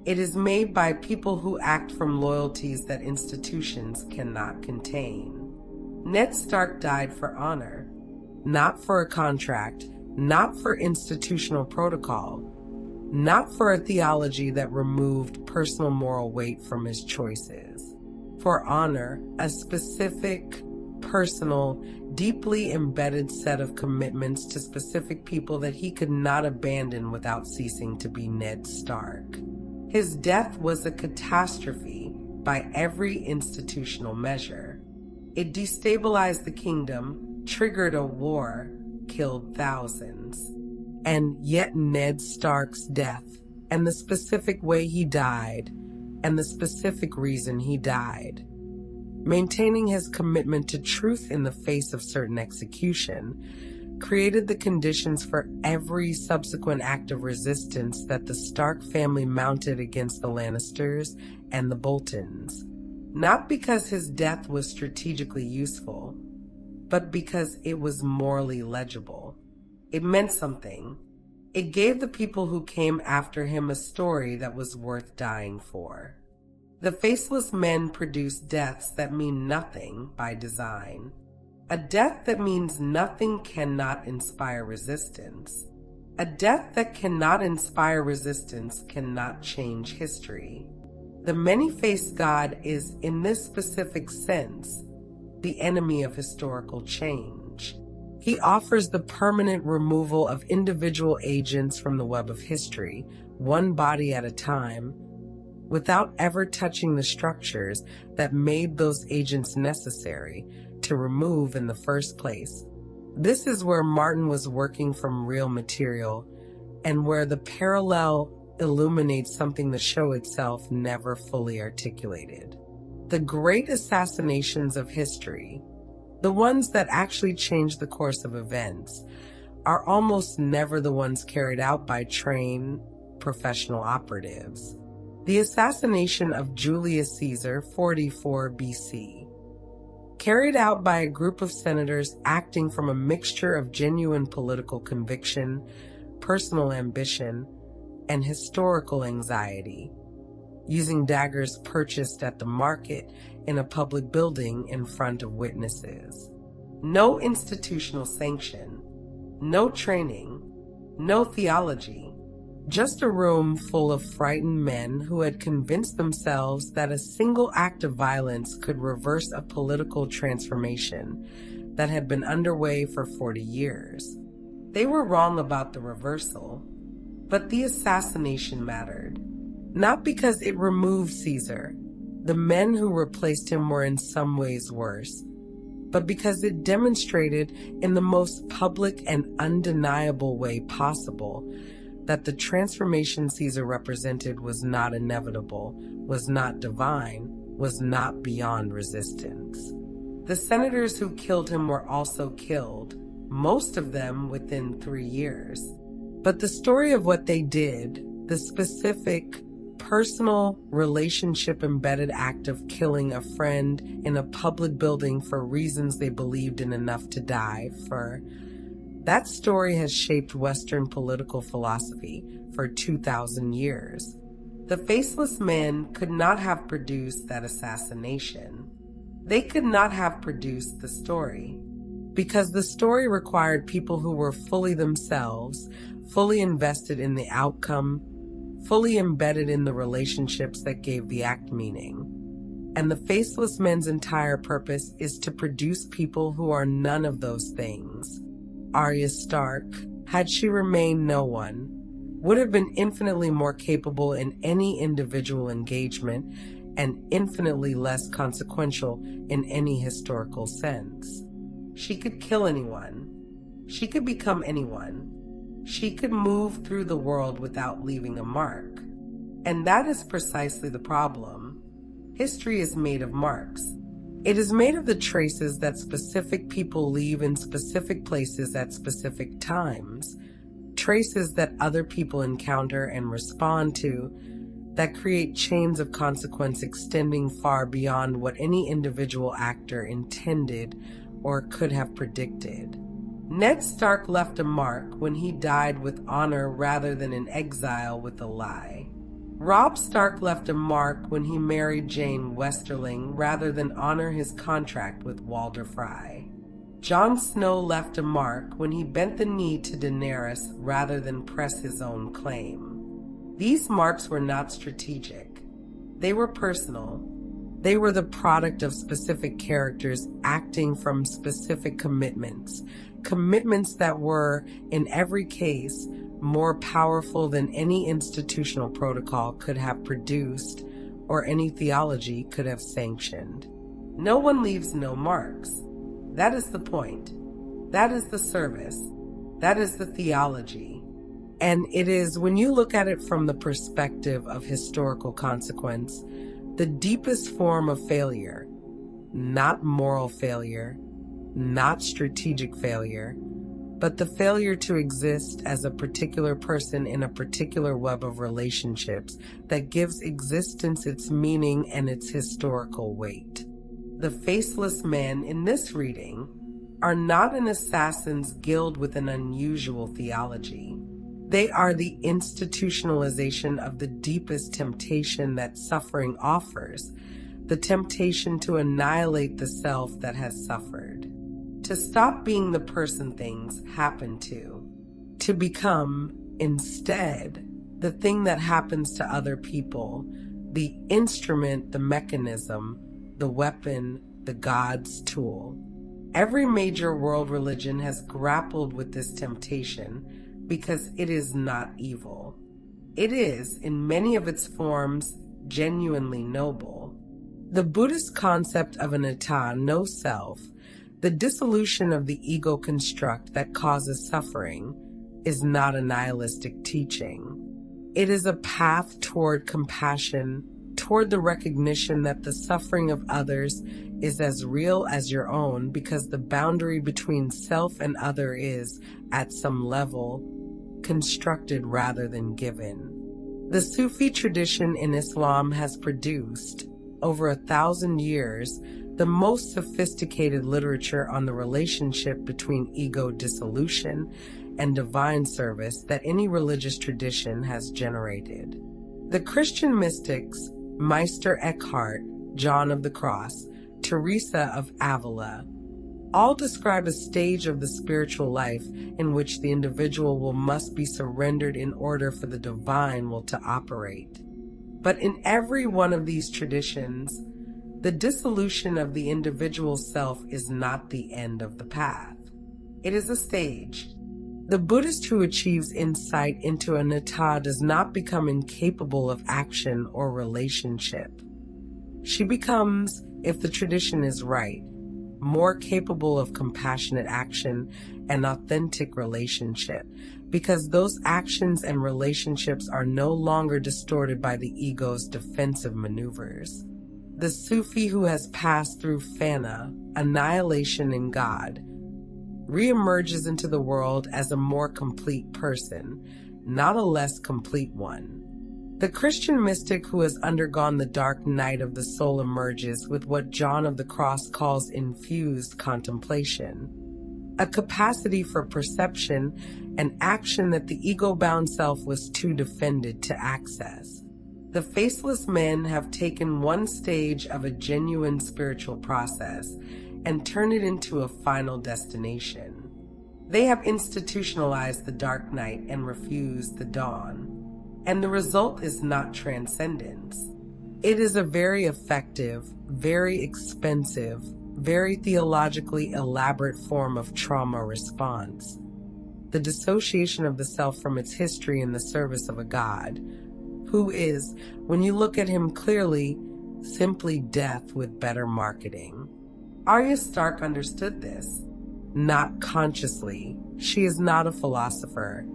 It is made by people who act from loyalties that institutions cannot contain. Ned Stark died for honor, not for a contract, not for institutional protocol, not for a theology that removed personal moral weight from his choices. For honor, a specific, personal, deeply embedded set of commitments to specific people that he could not abandon without ceasing to be Ned Stark. His death was a catastrophe by every institutional measure. It destabilized the kingdom, triggered a war, killed thousands. And yet Ned Stark's death, and the specific way he died, and the specific reason he died, maintaining his commitment to truth in the face of certain execution, created the conditions for every subsequent act of resistance that the Stark family mounted against the Lannisters and the Boltons. Not because his death was strategically useful, but because it was morally legible. It meant something. It gave the people who came after him a story that was worth dying for. The Faceless Men produce deaths that mean nothing by design. A death that means nothing cannot inspire resistance. A death that cannot inspire resistance cannot change history. The many-faced god is, in this specific sense, the enemy of historical change. He offers the permanent removal of individual agents from the web of history, one body at a time, without ever touching the structures that made those agents necessary to remove in the first place. This is where Martin was working from real material and where the parallel illuminates something the show itself never fully articulated. The great assassinations of history, the ones that actually change the course of events, are almost never the ones carried out by trained professional operatives. The assassination of Julius Caesar, 44 BC, carried out by a group of senators acting from a mixture of genuine political conviction, personal ambition, and historical anxiety, using daggers purchased at the market in a public building in front of witnesses. No institutional sanction, no training, no theology, just a room full of frightened men who had convinced themselves that a single act of violence could reverse a political transformation that had been underway for 40 years. They were wrong about the reversal, but the assassination mattered. Not because it removed Caesar, the men who replaced him were in some ways worse, but because it demonstrated in the most public and undeniable way possible that the transformation Caesar represented was not inevitable, was not divine, was not beyond resistance. The senators who killed him were also killed, most of them within 3 years. But the story of what they did, the specific, personal, relationship-embedded act of killing a friend in a public building for reasons they believed in enough to die for, that story has shaped Western political philosophy for 2,000 years. The Faceless Men could not have produced that assassination. They could not have produced the story, because the story required people who were fully themselves, fully invested in the outcome, fully embedded in the relationships that gave the act meaning. And the Faceless Men's entire purpose is to produce people who are none of those things. Arya Stark, had she remained no one, would have been infinitely more capable in any individual engagement and infinitely less consequential in any historical sense. She could kill anyone. She could become anyone. She could move through the world without leaving a mark. And that is precisely the problem. History is made of marks. It is made of the traces that specific people leave in specific places at specific times, traces that other people encounter and respond to, that create chains of consequence extending far beyond what any individual actor intended or could have predicted. Ned Stark left a mark when he died with honor rather than in exile with a lie. Robb Stark left a mark when he married Jane Westerling rather than honor his contract with Walder Frey. Jon Snow left a mark when he bent the knee to Daenerys rather than press his own claim. These marks were not strategic. They were personal. They were the product of specific characters acting from specific commitments that were, in every case, more powerful than any institutional protocol could have produced or any theology could have sanctioned. No one leaves no marks. That is the point. That is the service. That is the theology. And it is, when you look at it from the perspective of historical consequence, the deepest form of failure, not moral failure, not strategic failure, but the failure to exist as a particular person in a particular web of relationships that gives existence its meaning and its historical weight. The Faceless Men in this reading are not an assassin's guild with an unusual theology. They are the institutionalization of the deepest temptation that suffering offers, the temptation to annihilate the self that has suffered. To stop being the person things happen to become, instead, the thing that happens to other people, the instrument, the mechanism, the weapon, the God's tool. Every major world religion has grappled with this temptation because it is not evil. It is, in many of its forms, genuinely noble. The Buddhist concept of anatta, no self, the dissolution of the ego construct that causes suffering, is not a nihilistic teaching. It is a path toward compassion, toward the recognition that the suffering of others is as real as your own, because the boundary between self and other is, at some level, constructed rather than given. The Sufi tradition in Islam has produced, over 1,000 years, the most sophisticated literature on the relationship between ego dissolution and divine service that any religious tradition has generated. The Christian mystics, Meister Eckhart, John of the Cross, Teresa of Avila, all describe a stage of the spiritual life in which the individual must be surrendered in order for the divine will to operate. But in every one of these traditions, the dissolution of the individual self is not the end of the path. It is a stage. The Buddhist who achieves insight into anatta does not become incapable of action or relationship. She becomes, if the tradition is right, more capable of compassionate action and authentic relationship, because those actions and relationships are no longer distorted by the ego's defensive maneuvers. The Sufi who has passed through fana, annihilation in God, reemerges into the world as a more complete person, not a less complete one. The Christian mystic who has undergone the dark night of the soul emerges with what John of the Cross calls infused contemplation, a capacity for perception and action that the ego-bound self was too defended to access. The Faceless Men have taken one stage of a genuine spiritual process and turned it into a final destination. They have institutionalized the dark night and refused the dawn. And the result is not transcendence. It is a very effective, very expensive, very theologically elaborate form of trauma response. The dissociation of the self from its history in the service of a God, who is, when you look at him clearly, simply death with better marketing. Arya Stark understood this. Not consciously. She is not a philosopher.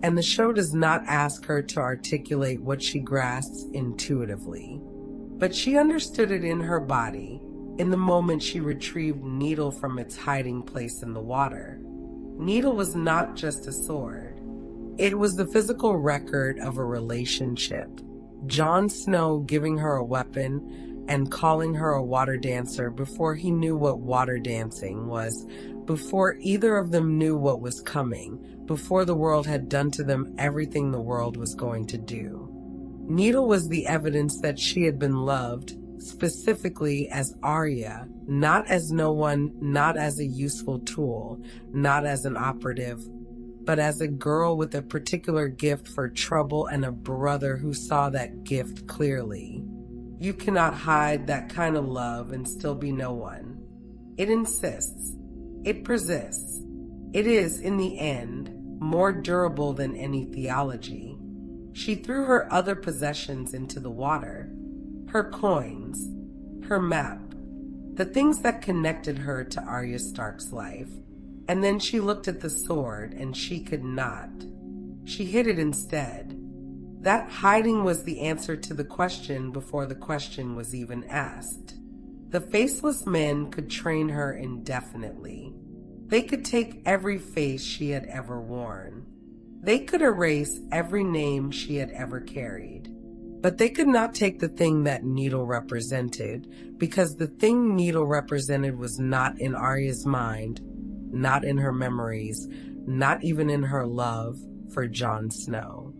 And the show does not ask her to articulate what she grasps intuitively. But she understood it in her body, in the moment she retrieved Needle from its hiding place in the water. Needle was not just a sword. It was the physical record of a relationship. Jon Snow giving her a weapon and calling her a water dancer before he knew what water dancing was, before either of them knew what was coming, before the world had done to them everything the world was going to do. Needle was the evidence that she had been loved, specifically as Arya, not as no one, not as a useful tool, not as an operative, but as a girl with a particular gift for trouble and a brother who saw that gift clearly. You cannot hide that kind of love and still be no one. It insists. It persists. It is, in the end, more durable than any theology. She threw her other possessions into the water. Her coins, her map, the things that connected her to Arya Stark's life. And then she looked at the sword, and she could not. She hid it instead. That hiding was the answer to the question before the question was even asked. The Faceless Men could train her indefinitely. They could take every face she had ever worn. They could erase every name she had ever carried. But they could not take the thing that Needle represented, because the thing Needle represented was not in Arya's mind, not in her memories, not even in her love for Jon Snow.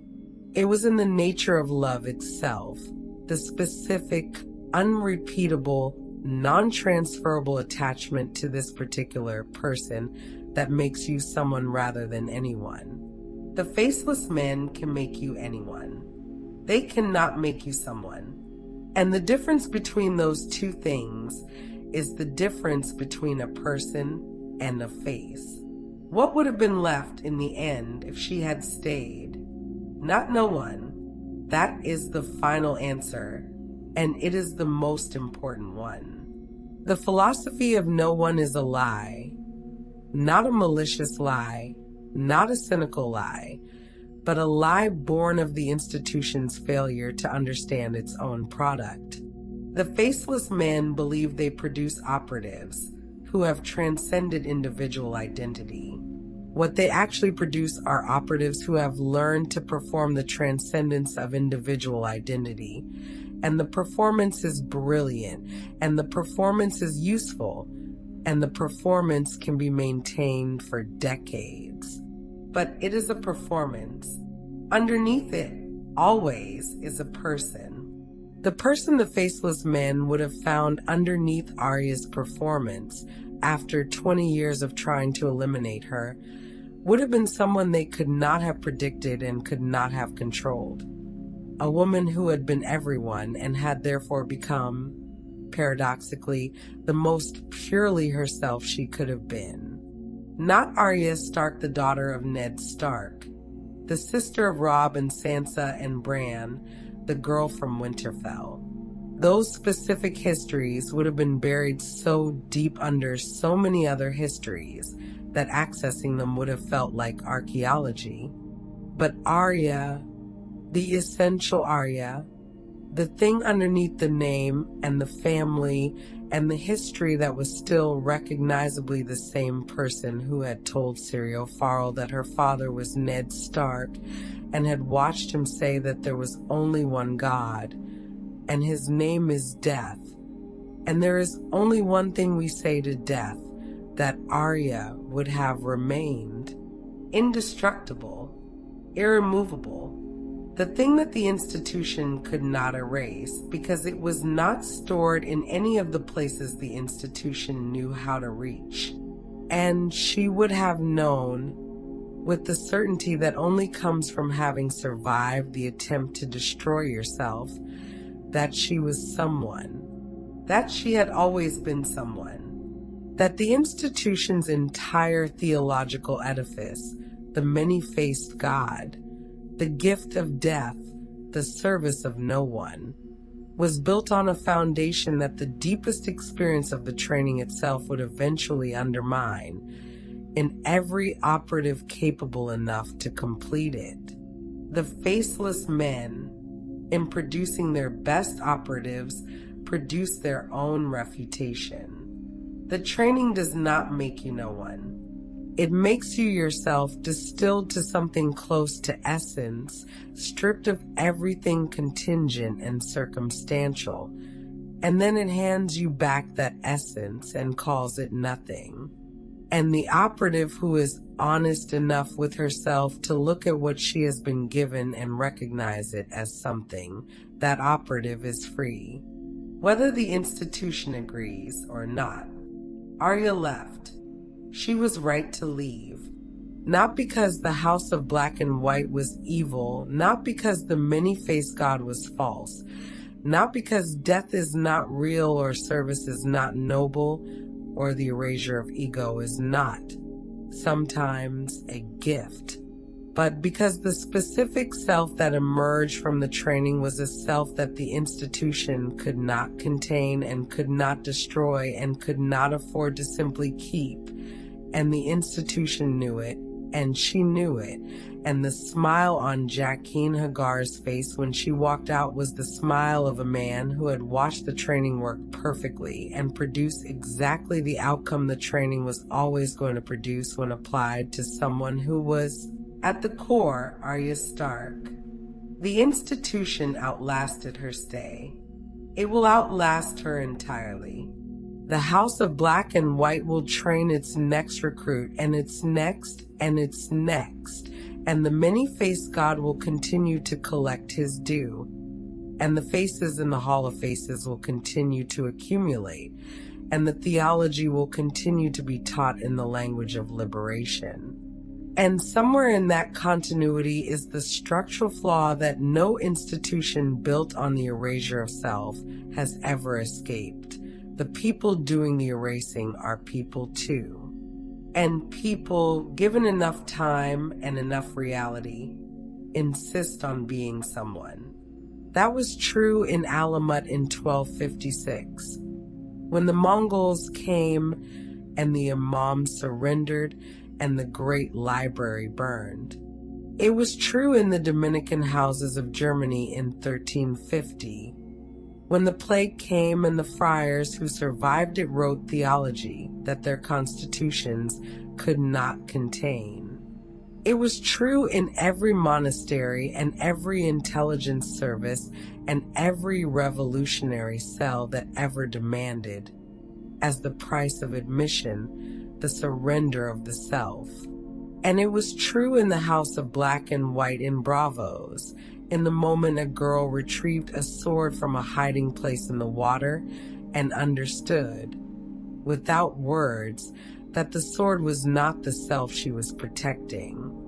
It was in the nature of love itself, the specific, unrepeatable, non-transferable attachment to this particular person that makes you someone rather than anyone. The Faceless Men can make you anyone. They cannot make you someone. And the difference between those two things is the difference between a person and a face. What would have been left in the end if she had stayed? Not no one. That is the final answer, and it is the most important one. The philosophy of no one is a lie, not a malicious lie, not a cynical lie, but a lie born of the institution's failure to understand its own product. The Faceless Men believe they produce operatives who have transcended individual identity. What they actually produce are operatives who have learned to perform the transcendence of individual identity. And the performance is brilliant, and the performance is useful, and the performance can be maintained for decades. But it is a performance. Underneath it, always, is a person. The person the Faceless Men would have found underneath Arya's performance, after 20 years of trying to eliminate her, would have been someone they could not have predicted and could not have controlled. A woman who had been everyone and had therefore become, paradoxically, the most purely herself she could have been. Not Arya Stark, the daughter of Ned Stark, the sister of Robb and Sansa and Bran, the girl from Winterfell. Those specific histories would have been buried so deep under so many other histories that accessing them would have felt like archaeology. But Arya, the essential Arya, the thing underneath the name and the family and the history that was still recognizably the same person who had told Syrio Farrell that her father was Ned Stark and had watched him say that there was only one God, and his name is death. And there is only one thing we say to death, that Arya would have remained indestructible, irremovable, the thing that the institution could not erase because it was not stored in any of the places the institution knew how to reach. And she would have known, with the certainty that only comes from having survived the attempt to destroy yourself, that she was someone, that she had always been someone, that the institution's entire theological edifice, the many-faced God, the gift of death, the service of no one, was built on a foundation that the deepest experience of the training itself would eventually undermine, in every operative capable enough to complete it. The Faceless Men, in producing their best operatives, produce their own refutation. The training does not make you no one. It makes you yourself, distilled to something close to essence, stripped of everything contingent and circumstantial, and then it hands you back that essence and calls it nothing. And the operative who is honest enough with herself to look at what she has been given and recognize it as something, that operative is free. Whether the institution agrees or not, Arya left. She was right to leave. Not because the House of Black and White was evil, not because the many-faced God was false, not because death is not real or service is not noble, or the erasure of ego is not sometimes a gift, but because the specific self that emerged from the training was a self that the institution could not contain and could not destroy and could not afford to simply keep. And the institution knew it, and she knew it, and the smile on Jaqen Hagar's face when she walked out was the smile of a man who had watched the training work perfectly and produce exactly the outcome the training was always going to produce when applied to someone who was, at the core, Arya Stark. The institution outlasted her stay. It will outlast her entirely. The House of Black and White will train its next recruit, and its next, and its next, and the many-faced God will continue to collect his due, and the faces in the Hall of Faces will continue to accumulate, and the theology will continue to be taught in the language of liberation. And somewhere in that continuity is the structural flaw that no institution built on the erasure of self has ever escaped. The people doing the erasing are people too. And people, given enough time and enough reality, insist on being someone. That was true in Alamut in 1256. When the Mongols came and the Imam surrendered, and the great library burned. It was true in the Dominican houses of Germany in 1350, when the plague came and the friars who survived it wrote theology that their constitutions could not contain. It was true in every monastery and every intelligence service and every revolutionary cell that ever demanded, as the price of admission, the surrender of the self. And it was true in the house of black and white in Bravos, in the moment a girl retrieved a sword from a hiding place in the water and understood, without words, that the sword was not the self she was protecting.